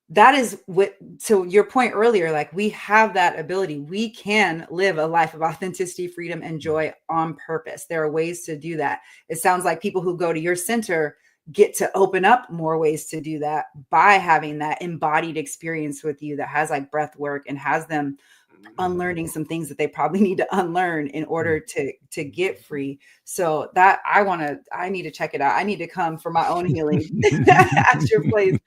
that is what, to your point earlier, like we have that ability. We can live a life of authenticity, freedom, and joy on purpose. There are ways to do that. It sounds like people who go to your center get to open up more ways to do that by having that embodied experience with you that has like breath work and has them unlearning some things that they probably need to unlearn in order to get free. So that I need to check it out. I need to come for my own healing at your place.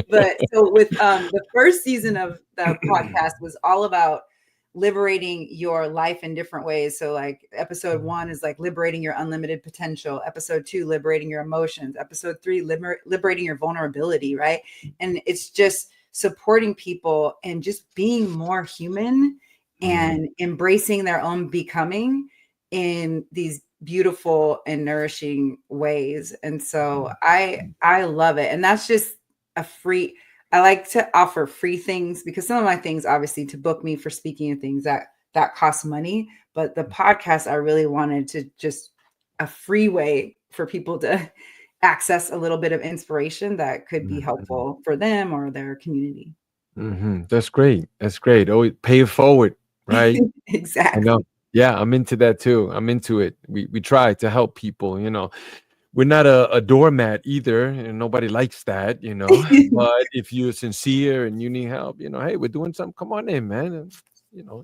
But so with the first season of the podcast was all about liberating your life in different ways. So like episode 1 is like liberating your unlimited potential. Episode 2, liberating your emotions. Episode 3, liberating your vulnerability, right? And it's just supporting people and just being more human and embracing their own becoming in these beautiful and nourishing ways. And so I love it. And that's just a free, I like to offer free things because some of my things, obviously, to book me for speaking and things that cost money. But the podcast, I really wanted to just a free way for people to access a little bit of inspiration that could be helpful for them or their community. That's great. That's great. Oh, pay it forward, right? I know. Exactly. Yeah, I'm into that too. I'm into it. We try to help people. We're not a doormat either, and nobody likes that. But if you're sincere and you need help, hey, we're doing something. Come on in, man. And,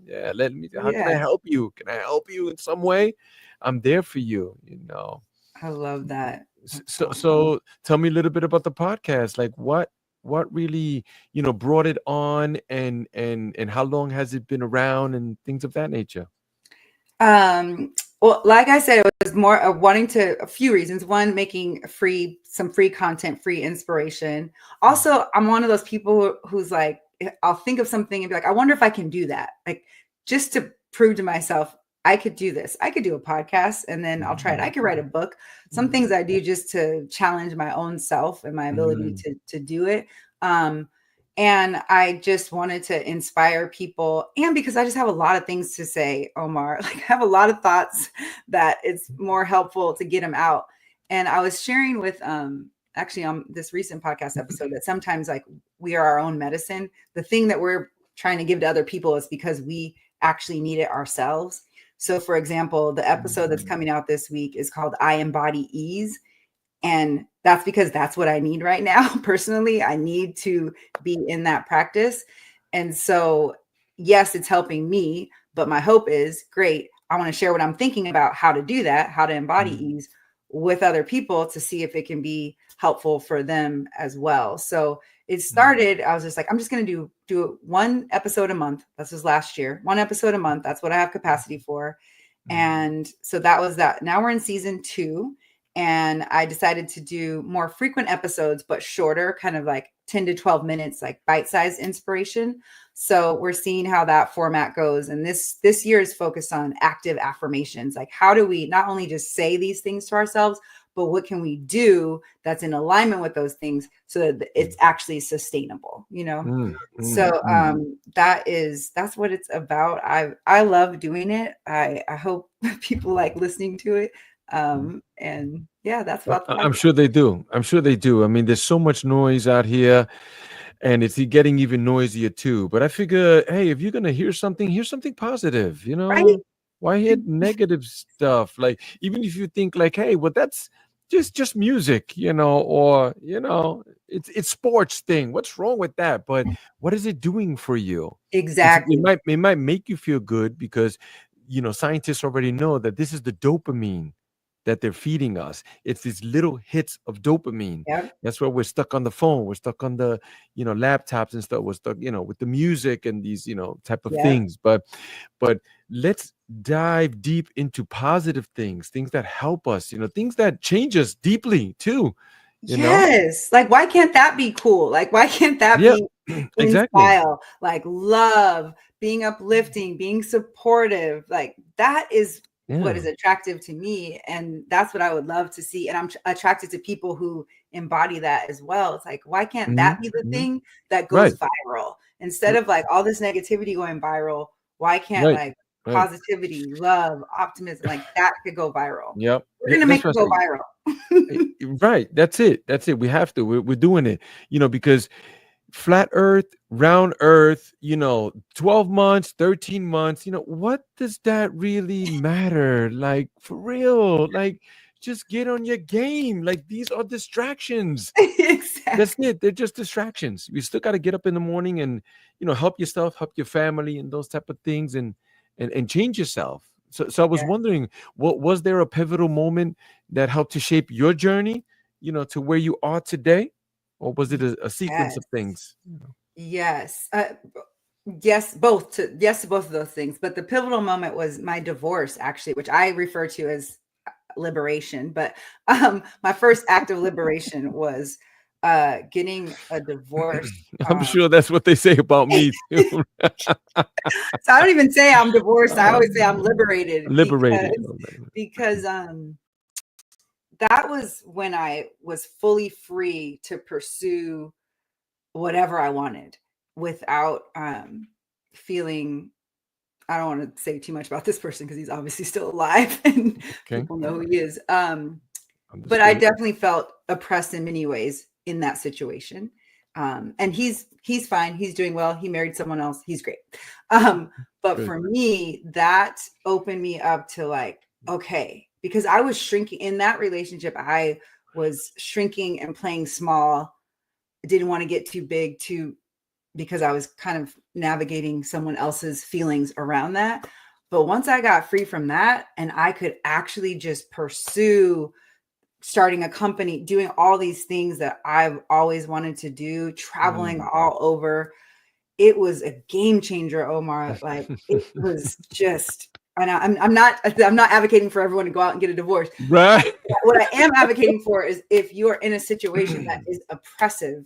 yeah. Let me. How can I Yeah, help you? Can I help you in some way? I'm there for you. I love that. That's So, awesome. so tell me a little bit about the podcast. Like, what really brought it on, and how long has it been around, and things of that nature. Well, like I said, it was more of wanting to, a few reasons. One, making some free content, free inspiration. Also, I'm one of those people who's like, I'll think of something and be like, I wonder if I can do that. Like, just to prove to myself, I could do this. I could do a podcast and then I'll try it. I could write a book. Some things I do just to challenge my own self and my ability to do it. Um, and I just wanted to inspire people. And because I just have a lot of things to say, Omar, like I have a lot of thoughts that it's more helpful to get them out. And I was sharing with actually on this recent podcast episode that sometimes like we are our own medicine. The thing that we're trying to give to other people is because we actually need it ourselves. So for example, the episode that's coming out this week is called I Embody Ease. And that's because that's what I need right now. Personally, I need to be in that practice. And so, yes, it's helping me, but my hope is great. I want to share what I'm thinking about how to do that, how to embody ease with other people to see if it can be helpful for them as well. So it started, I was just like, I'm just going to do one episode a month. This was last year, one episode a month. That's what I have capacity for. And so that was that. Now we're in season 2. And I decided to do more frequent episodes, but shorter, kind of like 10 to 12 minutes, like bite-sized inspiration. So we're seeing how that format goes. And this year is focused on active affirmations. Like, how do we not only just say these things to ourselves, but what can we do that's in alignment with those things so that it's actually sustainable, you know? So that's what it's about. I love doing it. I hope people like listening to it. And yeah, that's about the I'm sure they do. I'm sure they do. I mean, there's so much noise out here, and it's getting even noisier too. But I figure, hey, if you're gonna hear something positive, you know, right. why hear negative stuff? Like, even if you think like, hey, well, that's just music, you know, or it's sports thing. What's wrong with that? But what is it doing for you? Exactly. It might make you feel good because scientists already know that this is the dopamine that they're feeding us. It's these little hits of dopamine. Yep. That's why we're stuck on the phone. We're stuck on the, laptops and stuff. We're stuck, with the music and these, type of Yep. things. But let's dive deep into positive things that help us, things that change us deeply too. Yes. Like, why can't that be cool? Like, why can't that Yeah, be in exactly. style? Like, love, being uplifting, being supportive. Like, that is what is attractive to me. And that's what I would love to see. And I'm attracted to people who embody that as well. It's like, why can't that be the thing that goes viral? Instead of like all this negativity going viral, why can't like positivity, love, optimism, like that could go viral? Yep. We're going to make it go viral. Right. That's it. We have to. We're doing it, because flat earth, round earth, 12 months, 13 months, what does that really matter? Like, for real, like, just get on your game. Like, these are distractions. Exactly. That's it. They're just distractions. You still got to get up in the morning and, help yourself, help your family and those type of things and change yourself. So I was wondering, what was there a pivotal moment that helped to shape your journey, to where you are today? Or was it a sequence of things? Yes. Yes, both to both of those things. But the pivotal moment was my divorce, actually, which I refer to as liberation. But my first act of liberation was getting a divorce. I'm sure that's what they say about me too. So I don't even say I'm divorced. I always say I'm liberated. Liberated. Because that was when I was fully free to pursue whatever I wanted without feeling, I don't want to say too much about this person because he's obviously still alive and people know who he is. But I definitely felt oppressed in many ways in that situation. And he's fine. He's doing well. He married someone else. He's great. But for me, that opened me up to like, okay, because I was shrinking in that relationship. I was shrinking and playing small. Didn't want to get too big because I was kind of navigating someone else's feelings around that. But once I got free from that and I could actually just pursue starting a company, doing all these things that I've always wanted to do, traveling all over, it was a game changer, Omar. Like, it was just, and I'm not advocating for everyone to go out and get a divorce. Right. What I am advocating for is if you're in a situation that is oppressive,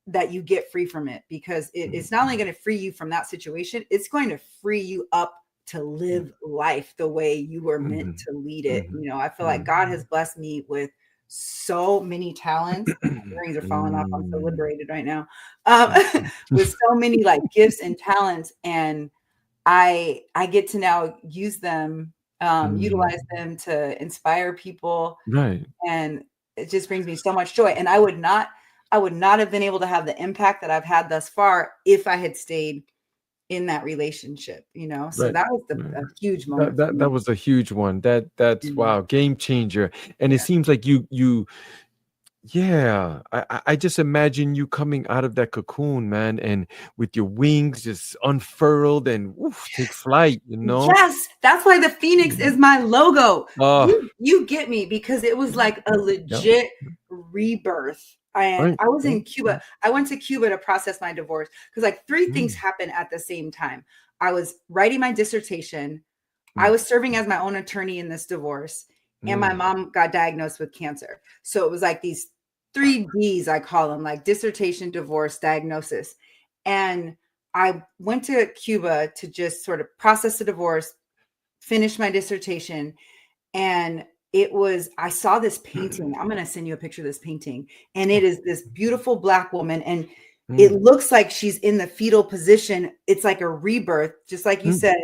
that you get free from it, because it's not only going to free you from that situation, it's going to free you up to live life the way you were meant to lead it. I feel like God has blessed me with so many talents. My earrings are falling off. I'm so liberated right now. With so many like gifts and talents, and I get to now use them, utilize them to inspire people. Right. And it just brings me so much joy. And I would not have been able to have the impact that I've had thus far if I had stayed in that relationship, so Right. that was Right. a huge That, moment for that me. that was a huge one. That's Mm, wow, game changer. And it yeah. seems like you yeah, I just imagine you coming out of that cocoon, man, and with your wings just unfurled and woof, take flight, you know? Yes, that's why the phoenix is my logo. Oh, You get me, because it was like a yeah, legit rebirth. And right, I was right, in Cuba. I went to Cuba to process my divorce because like three things mm, happened at the same time. I was writing my dissertation. I mm, was serving as my own attorney in this divorce, and my mm, mom got diagnosed with cancer. So it was like these 3 Ds, I call them, like dissertation, divorce, diagnosis. And I went to Cuba to just sort of process the divorce, finish my dissertation. And I saw this painting. I'm going to send you a picture of this painting. And it is this beautiful Black woman. And it mm, looks like she's in the fetal position. It's like a rebirth, just like you mm. said.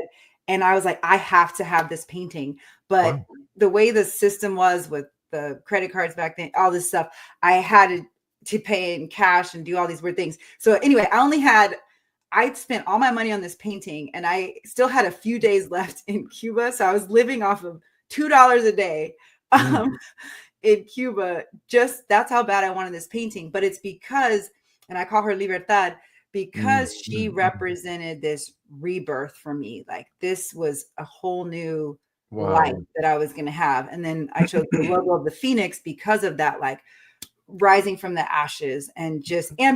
And I was like, I have to have this painting. But Wow. the way the system was with the credit cards back then, all this stuff, I had to pay in cash and do all these weird things. So anyway, I spent all my money on this painting, and I still had a few days left in Cuba. So I was living off of $2 a day Mm, um, in Cuba. Just that's how bad I wanted this painting. But it's because, and I call her Libertad, mm, because she mm, mm. represented this rebirth for me. Like this was a whole new life Wow. that I was going to have. And then I chose the logo of the Phoenix because of that, like rising from the ashes, and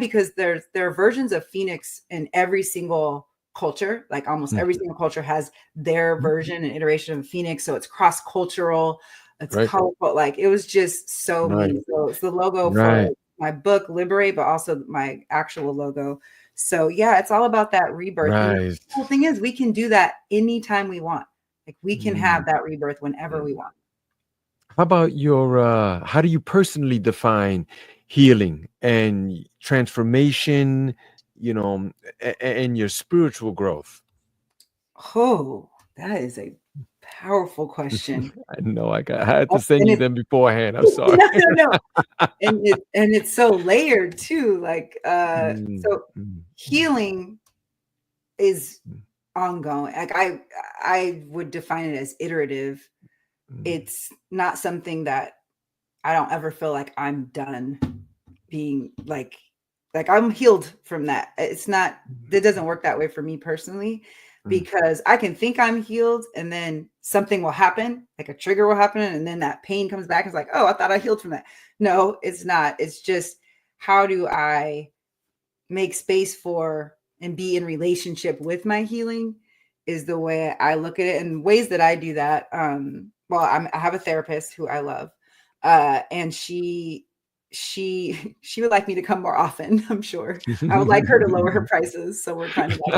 because there are versions of Phoenix in every single culture. Like almost Mm, every single culture has their mm. version and iteration of Phoenix, so it's cross-cultural, it's Right, colorful. Like it was just so right, me. So it's the logo for right, my book Liberate, but also my actual logo. So yeah, it's all about that rebirth. And the right. cool thing is we can do that anytime we want. Like we can Mm, have that rebirth whenever mm. we want. How about how do you personally define healing and transformation, and your spiritual growth? Oh, that is a powerful question. I know I had to send And you it's them beforehand. I'm sorry. no. And it's so layered too. Like Mm, so mm, mm, healing is mm, ongoing. Like I would define it as iterative. mm, It's not something that I don't ever feel like I'm done being like I'm healed from that. It's not It doesn't work that way for me personally, mm, because I can think I'm healed and then something will happen, like a trigger will happen, and then that pain comes back. It's like, oh, I thought I healed from that. No, it's not. It's just, how do I make space for and be in relationship with my healing is the way I look at it. And ways that I do that. Well, I have a therapist who I love, and she would like me to come more often. I'm sure I would like her to lower her prices. So we're kind of like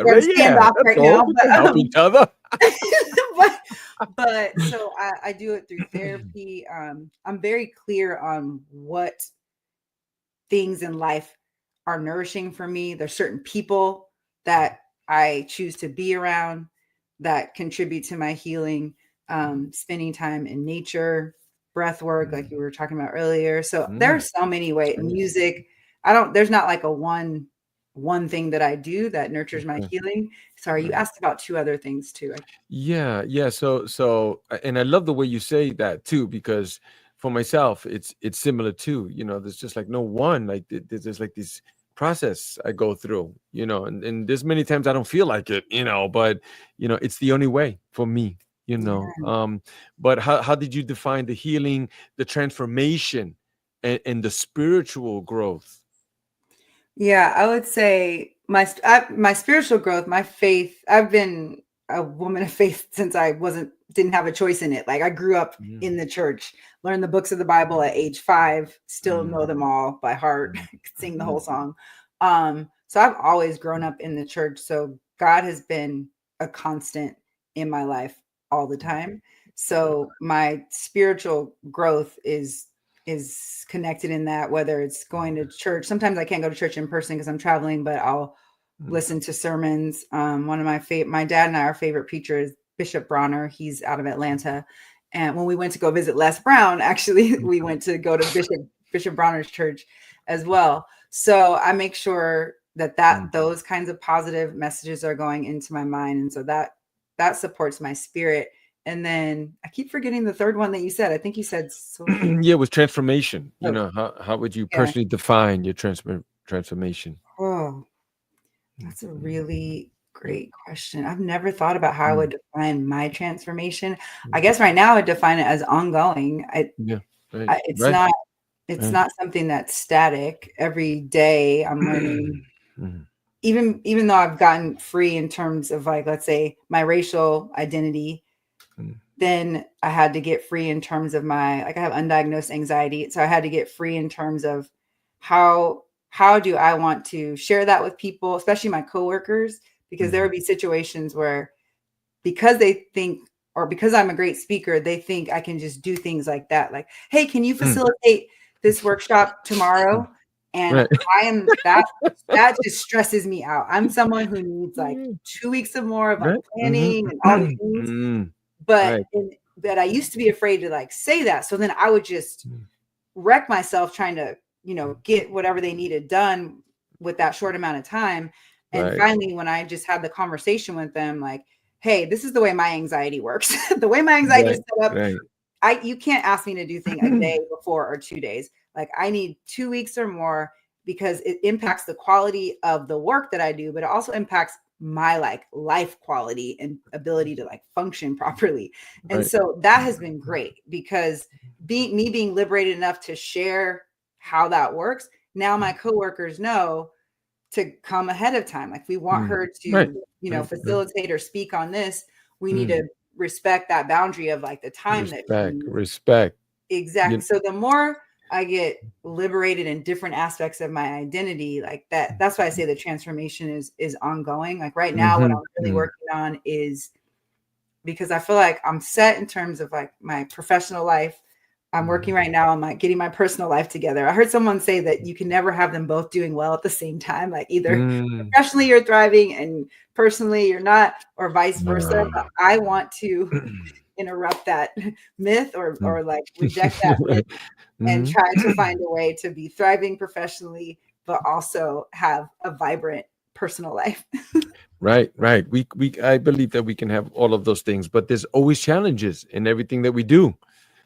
we're on Right, yeah, standoff that's right all. now, We can help each other. but so I do it through therapy. I'm very clear on what things in life are nourishing for me. There's certain people that I choose to be around that contribute to my healing. Spending time in nature, breath work, like you were talking about earlier. So there are Mm, so many that's ways. right. Music. There's not like a one thing that I do that nurtures my Okay, healing. Sorry, you right. asked about two other things too. Yeah, yeah. And I love the way you say that too, because for myself, it's similar too. There's just like no one, like there's like this process I go through, and there's many times I don't feel like it, but it's the only way for me, you know. Yeah. But how did you define the healing, the transformation, and the spiritual growth? Yeah, I would say my spiritual growth, my faith. I've been a woman of faith since I didn't have a choice in it. Like I grew up in Mm, the church, learned the books of the Bible at age 5, still know mm, them all by heart, mm, could sing the mm, whole song. So I've always grown up in the church. So God has been a constant in my life all the time. So my spiritual growth is connected in that, whether it's going to church. Sometimes I can't go to church in person because I'm traveling, but I'll mm, listen to sermons. One of my dad and I, our favorite preacher is Bishop Bronner. He's out of Atlanta. And when we went to go visit Les Brown, actually, mm, we went to go to Bishop Bronner's church as well. So I make sure those kinds of positive messages are going into my mind, and so that supports my spirit. And then I keep forgetting the third one that you said. I think you said social. Yeah, it was transformation. You Oh, know, how would you yeah. personally define your transformation? Oh, that's a really great question. I've never thought about how I Mm. would define my transformation. I guess right now I would define it as ongoing. Yeah, right, It's right, not it's right. not something that's static. Every day I'm learning, Mhm, even though I've gotten free in terms of, like, let's say my racial identity, mhm, then I had to get free in terms of my, like, I have undiagnosed anxiety. So I had to get free in terms of how do I want to share that with people, especially my coworkers, because there mhm, would be situations where, because they think, or because I'm a great speaker, they think I can just do things like that. Like, hey, can you mm, facilitate this workshop tomorrow? And right. I am that just stresses me out. I'm someone who needs like Mm, 2 weeks or more of, like, right. planning and all the things. Mm, But right. but I used to be afraid to, like, say that. So then I would just Mm, wreck myself trying to, get whatever they needed done with that short amount of time. And right, finally, when I just had the conversation with them, like, hey, this is the way my anxiety works. The way my anxiety is right, set up, right. you can't ask me to do thing a day before or 2 days. Like, I need 2 weeks or more, because it impacts the quality of the work that I do, but it also impacts my, like, life quality and ability to, like, function properly. And Right. so that has been great, because being liberated enough to share how that works. Now my coworkers know to come ahead of time. Like, we want Mm, her right, to, right, right. facilitate or speak on this. We need Mm, to respect that boundary of, like, the time that she respect, needs. respect. Exactly. You, So the more I get liberated in different aspects of my identity, like that's why I say the transformation is ongoing. Like, right now, what mm-hmm, I'm really mm, working on is, because I feel like I'm set in terms of, like, my professional life. I'm working mhm, right now on, like, getting my personal life together. I heard someone say that you can never have them both doing well at the same time. Like, either mm. professionally you're thriving and personally you're not, or vice versa. Nah. But I want to interrupt that myth, Mm. or like reject that myth, and Mhm. try to find a way to be thriving professionally, but also have a vibrant personal life. Right, right. I believe that we can have all of those things, but there's always challenges in everything that we do.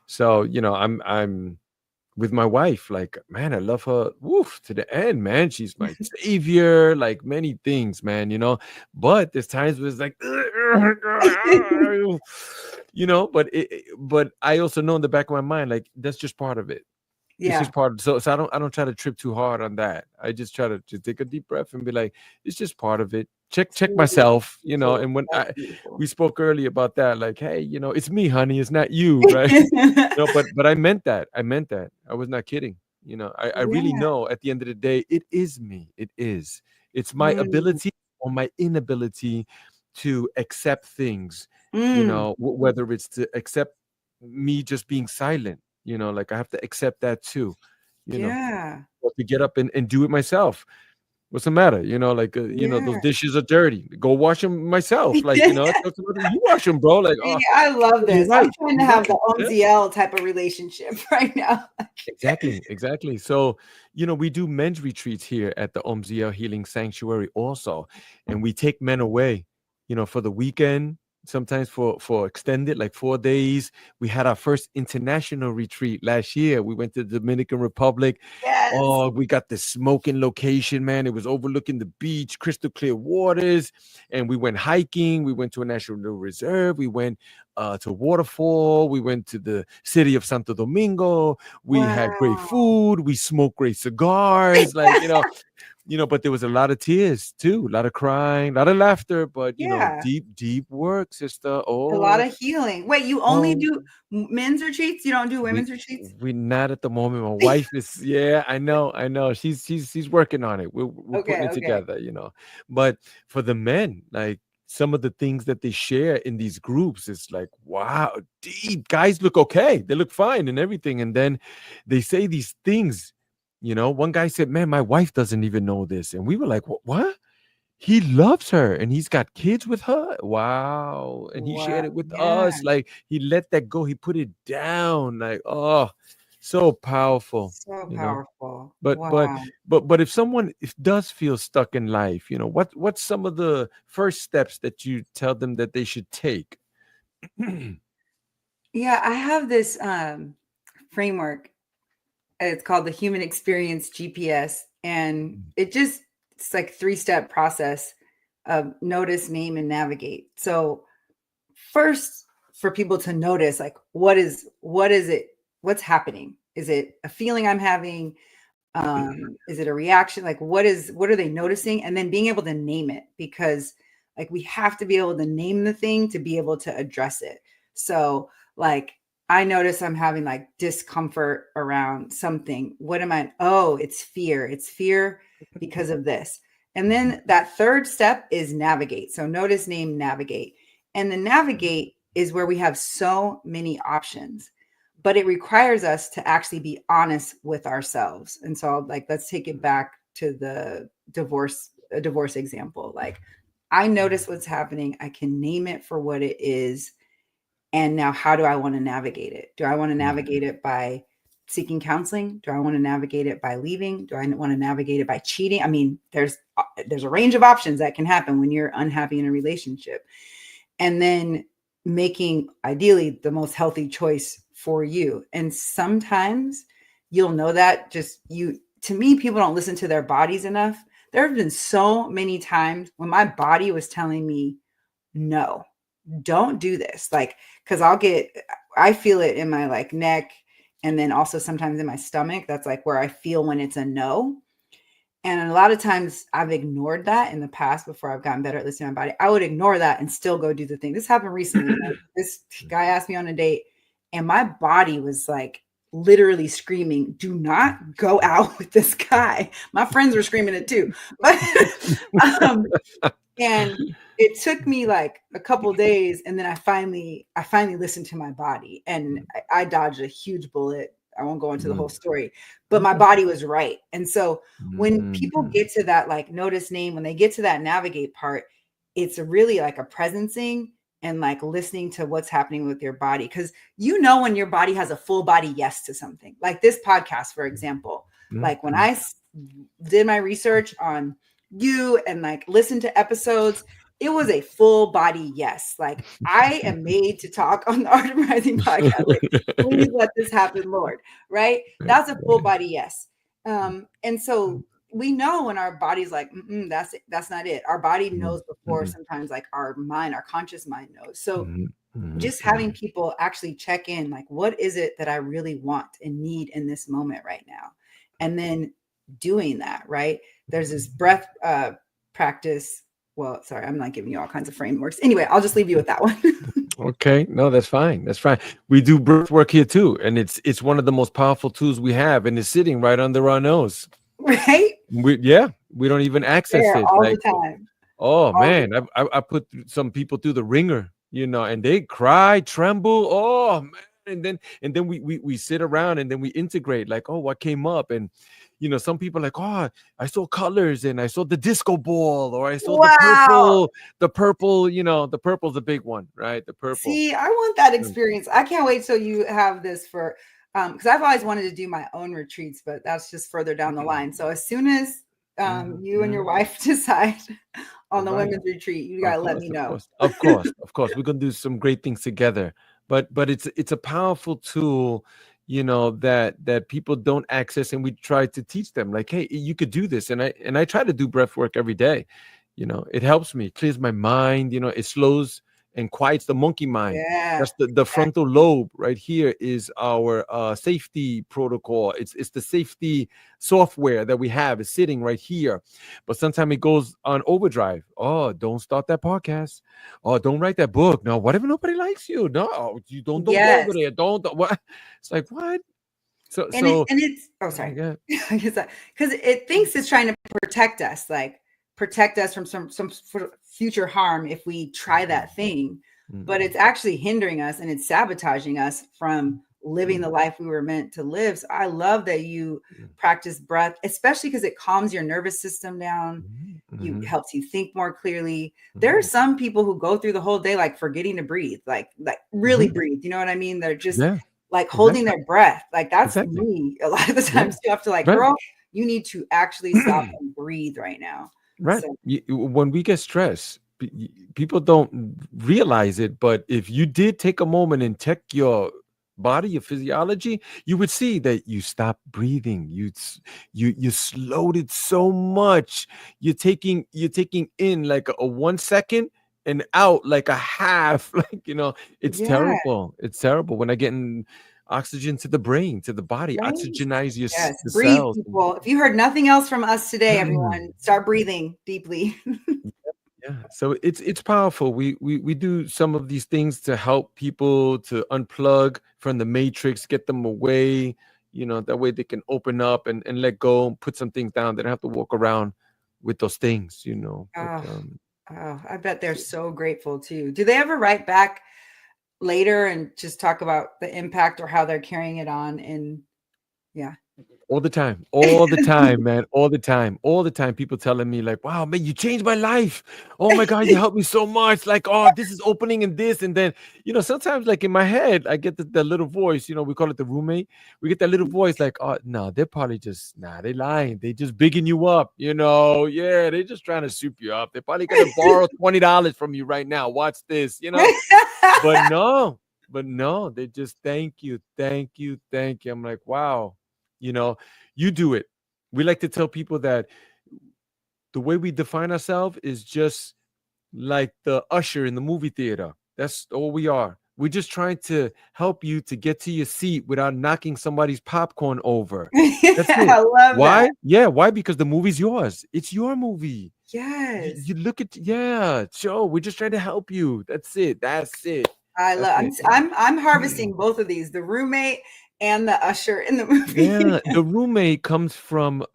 So, I'm with my wife, like, man, I love her, woof, to the end, man. She's my savior, like many things, man. But there's times where it's like, but I also know in the back of my mind, like, that's just part of it. It's Yeah. just part of, so I don't try to trip too hard on that. I just try to just take a deep breath and be like, it's just part of it. Check Ooh, myself, beautiful. and when That's beautiful. we spoke earlier about that, like, hey, it's me, honey, it's not you, right? No, but I meant that. I meant that. I was not kidding. I really Yeah. know at the end of the day, it is me. It is. It's my Mm, ability or my inability to accept things, mm, whether it's to accept me just being silent, like I have to accept that too, you know, yeah. or to get up and do it myself. What's the matter? Like, those Yeah. dishes are dirty. Go wash them myself. Like, I tell somebody, you wash them, bro. Like, See, oh, I love you're this. I'm right. trying to You're have the right. Yeah. Omziel type of relationship right now. Exactly, exactly. So, we do men's retreats here at the Omziel Healing Sanctuary also, and we take men away, for the weekend, sometimes for extended, like 4 days. We had our first international retreat last year. We went to the Dominican Republic. Yes. Oh, we got this smoking location, man. It was overlooking the beach, crystal clear waters, and we went hiking. We went to a national reserve. We went to waterfall. We went to the city of Santo Domingo. We had great Wow. food. We smoked great cigars. Like, but there was a lot of tears too, a lot of crying, a lot of laughter, but Yeah. deep, deep work, sister. A lot Oh, of healing. Wait, you only oh, do men's retreats? You don't do we women's retreats? we not at the moment. My wife is, yeah, I know. She's working on it. We're putting Okay, it okay. together. But for the men, like some of the things that they share in these groups, it's like, wow, deep. Guys look okay. They look fine and everything. And then they say these things. One guy said, man, my wife doesn't even know this. And we were like, what? He loves her and he's got kids with her. Wow. And he shared Wow. it with Yeah. us. Like he let that go. He put it down. Like, oh. So powerful, So you know. powerful. But but Wow. but if someone does feel stuck in life, what's some of the first steps that you tell them that they should take? Yeah, I have this framework. It's called the Human Experience GPS, and it's like 3-step process of notice, name, and navigate. So first, for people to notice, like, what is it, what's happening? Is it a feeling I'm having? Is it a reaction? Like, what are they noticing? And then being able to name it, because like we have to be able to name the thing to be able to address it. So like, I notice I'm having like discomfort around something. What am I? Oh, it's fear. It's fear because of this. And then that third step is navigate. So notice, name, navigate. And the navigate is where we have so many options, but it requires us to actually be honest with ourselves. And so like, let's take it back to the divorce example. Like, I notice what's happening. I can name it for what it is. And now how do I want to navigate it? Do I want to navigate it by seeking counseling? Do I want to navigate it by leaving? Do I want to navigate it by cheating? I mean, there's a range of options that can happen when you're unhappy in a relationship. And then making ideally the most healthy choice for you. And sometimes you'll know that to me, people don't listen to their bodies enough. There have been so many times when my body was telling me, no, don't do this. Like, cause I feel it in my like neck. And then also sometimes in my stomach, that's like where I feel when it's a no. And a lot of times I've ignored that in the past before I've gotten better at listening to my body. I would ignore that and still go do the thing. This happened recently. Like, this guy asked me on a date and my body was like literally screaming, do not go out with this guy. My friends were screaming it too. But and it took me like a couple days, and then I finally listened to my body, and I dodged a huge bullet. I won't go into the whole story, but my body was right. And so when people get to that, like notice, name, when they get to that navigate part, it's really like a presencing and like listening to what's happening with your body. Cause when your body has a full body yes to something, like this podcast, for example. Like when I did my research on you and like listened to episodes, it was a full body yes. Like, I am made to talk on the Art of Rising podcast. Like, please let this happen, Lord. Right? That's a full body yes. And so we know when our body's like, that's not it. Our body knows before sometimes like our mind, our conscious mind knows. So just having people actually check in, like, what is it that I really want and need in this moment right now? And then doing that, right? There's this breath practice. Well, sorry, I'm not giving you all kinds of frameworks. Anyway, I'll just leave you with that one. Okay, no, that's fine. That's fine. We do breath work here too, and it's one of the most powerful tools we have, and it's sitting right under our nose. Right? We don't even access There it. all Like, the time. oh All the man, I put some people through the ringer, and they cry, tremble. Oh man, and then we sit around and then we integrate. Like, oh, what came up? And some people are like, oh, I saw colors and I saw the disco ball, or I saw the Wow. purple. The purple, the purple's a big one, right? The purple. See, I want that experience. I can't wait till you have this for because I've always wanted to do my own retreats, but that's just further down the line. So as soon as you and your wife decide on the women's retreat, you gotta let me know. Of course, we're gonna do some great things together. But it's a powerful tool, that people don't access, and we try to teach them. Like, hey, you could do this, and I try to do breath work every day. It helps me, clears my mind. It slows and quiets the monkey mind. Yeah. That's the frontal lobe right here is our safety protocol. It's the safety software that we have is sitting right here. But sometimes it goes on overdrive. Oh, don't start that podcast. Oh, don't write that book. No, what if nobody likes you? No, you don't go Yes. over there. Don't what? It's like, what? So it's sorry. Because it thinks it's trying to protect us, like protect us from some future harm if we try that thing. But it's actually hindering us, and it's sabotaging us from living the life we were meant to live. So I love that you practice breath, especially because it calms your nervous system down. Helps you think more clearly. There are some people who go through the whole day like forgetting to breathe, like really breathe. You know what I mean? They're just like holding their breath. Like that's Exactly. me a lot of the Yeah. times. You have to like, Right. girl, you need to actually stop and breathe right now. Right. So When we get stressed, people don't realize it, but if you did take a moment and check your body, your physiology, you would see that you stopped breathing. You slowed it so much. You're taking in like a 1 second and out like a half. Like, it's yeah, terrible. It's terrible when I get in oxygen to the brain, to the body, right. oxygenize Yes, the breathe, cells. people. If you heard nothing else from us today, everyone, start breathing deeply. Yeah, so it's powerful. We do some of these things to help people to unplug from the matrix, get them away, that way they can open up and let go, put some things down. They don't have to walk around with those things. But Oh, oh, I bet they're so grateful too. Do they ever write back later and just talk about the impact or how they're carrying it on? And yeah. all the time, man, all the time. People telling me like, "Wow, man, you changed my life. Oh my God, you helped me so much. Like, oh, this is opening and this." And then, sometimes like in my head, I get the little voice. We call it the roommate. We get that little voice like, "Oh, no, they're probably just they lying. They just bigging you up. Yeah, they're just trying to soup you up. They're probably gonna borrow $20 from you right now. Watch this. But no, they just thank you, thank you, thank you. I'm like, wow, you know, you do it. We like to tell people that the way we define ourselves is just like the usher in the movie theater. That's all we are. We're just trying to help you to get to your seat without knocking somebody's popcorn over. That's it. I love that. Why? Yeah, why? Because the movie's yours. It's your movie. You, Yes. you look at, yeah, Joe, we're just trying to help you. That's it. That's it. I That's love it. I'm harvesting both of these, the roommate and the usher in the movie. Yeah, the roommate comes from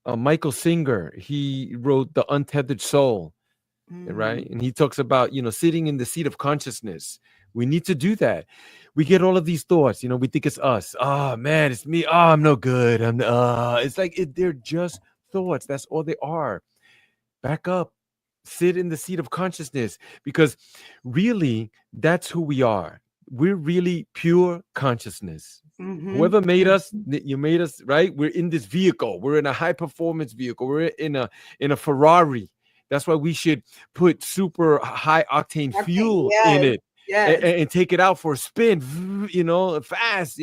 Michael Singer. He wrote The Untethered Soul, right? Mm. And he talks about, sitting in the seat of consciousness. We need to do that. We get all of these thoughts, we think it's us. Oh man, it's me. Oh, I'm no good. It's like they're just thoughts. That's all they are. Back up, sit in the seat of consciousness, because really that's who we are. We're really pure consciousness. Mhm. Whoever made us, you made us, right? We're in this vehicle. We're in a high performance vehicle. We're in a Ferrari. That's why we should put super high octane Okay, fuel in yes, it, and, yes, and take it out for a spin, fast,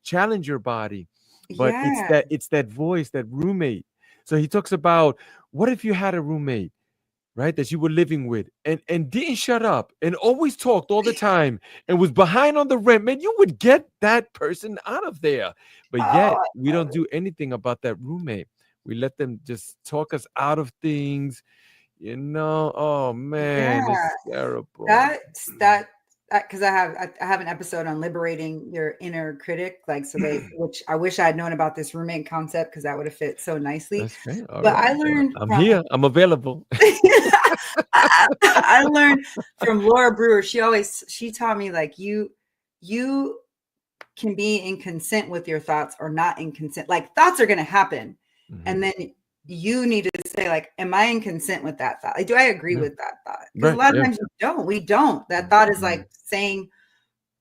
challenge your body. But it's yeah. that voice, that roommate. So he talks about, what if you had a roommate, right, that you were living with, and didn't shut up and always talked all the time and was behind on the rent? Man, you would get that person out of there. But Oh, yet we don't do anything about that roommate. We let them just talk us out of things. Oh man, yeah. it's terrible. That because I have an episode on liberating your inner critic, like so they which I wish I had known about this roommate concept because that would have fit so nicely. That's great. All But right. I Well, learned I'm from here. I'm available. I learned from Laura Brewer. She taught me like you can be in consent with your thoughts or not in consent. Like thoughts are going to happen, Mhm. and then you need to say like, "Am I in consent with that thought? Like, do I agree Yeah. with that thought?" Because a Right. lot of Yeah. times you don't. We don't. That thought is Mhm. like saying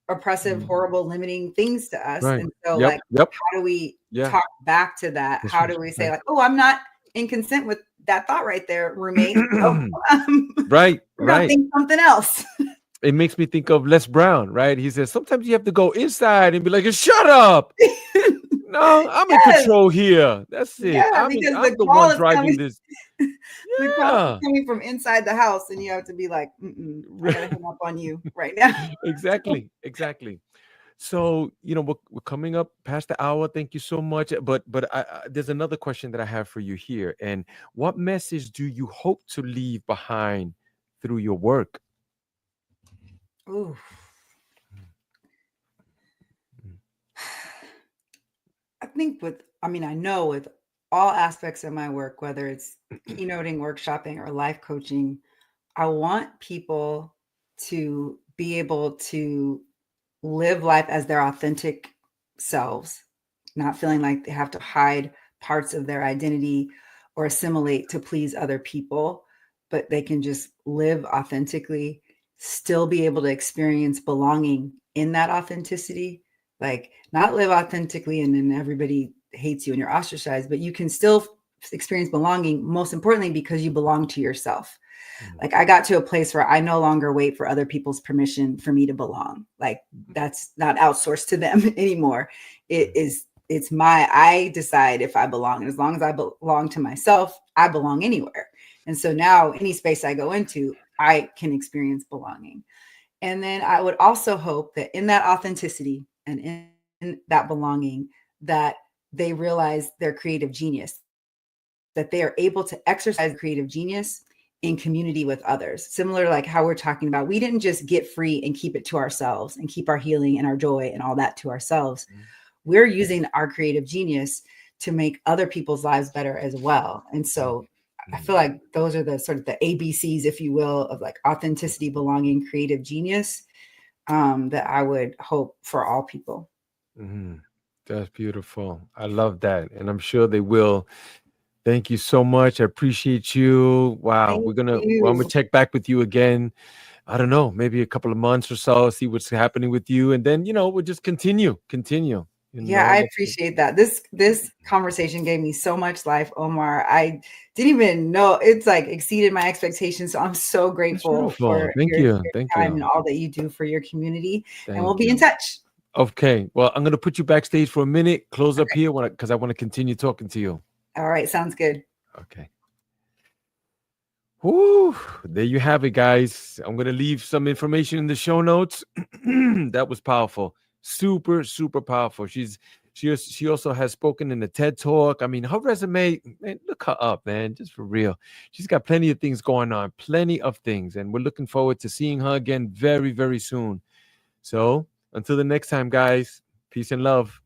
oppressive, Mhm. horrible, limiting things to us, Right. and so Yep. like, Yep. how do we Yeah. talk back to that? That's How do we say right. like, "Oh, I'm not in consent with that thought right there, roommate. Oh, Right. Right. we're gonna Right. think something else." It makes me think of Les Brown, right? He says sometimes you have to go inside and be like, "Shut up! No, I'm in Yes, control here. That's it. yeah, because I'm the one driving coming. this." The call is Yeah, coming from inside the house, and you have to be like, "Mm-mm, I gotta hang up on you right now." exactly, exactly. So we're coming up past the hour. Thank you so much. But there's another question that I have for you here. And what message do you hope to leave behind through your work? Ooh. I know with all aspects of my work, whether it's keynoting, workshopping, or life coaching, I want people to be able to live life as their authentic selves, not feeling like they have to hide parts of their identity or assimilate to please other people, but they can just live authentically, still be able to experience belonging in that authenticity, like not live authentically and then everybody hates you and you're ostracized, but you can still experience belonging, most importantly because you belong to yourself. Like I got to a place where I no longer wait for other people's permission for me to belong. Like that's not outsourced to them anymore. I decide if I belong. And as long as I belong to myself, I belong anywhere. And so now any space I go into, I can experience belonging. And then I would also hope that in that authenticity and in that belonging, that they realize their creative genius, that they are able to exercise creative genius in community with others. Similar to like how we're talking about, we didn't just get free and keep it to ourselves and keep our healing and our joy and all that to ourselves. We're using our creative genius to make other people's lives better as well. And so I feel like those are the sort of the ABCs, if you will, of like authenticity, belonging, creative genius, that I would hope for all people. That's beautiful. I love that. And I'm sure they will. Thank you so much. I appreciate you. Wow. Thank I'm you. gonna check back with you again. I don't know, maybe a couple of months or so, see what's happening with you. And then, we'll just continue. Yeah, I appreciate that. This conversation gave me so much life, Omar. I didn't even know, it's like exceeded my expectations. So I'm so grateful for Thank your you. Thank time and you. all that you do for your community. And we'll Thank be in you. touch. Okay. Well, I'm gonna put you backstage for a minute, close up Okay. here because I want to continue talking to you. All right. Sounds good. Okay. Whoo, there you have it, guys. I'm gonna leave some information in the show notes. That was powerful, super, super powerful. She also has spoken in the TED Talk. I mean, her resume, man, look her up, man, just for real. She's got plenty of things going on, plenty of things, and we're looking forward to seeing her again very, very soon. So until the next time, guys, peace and love.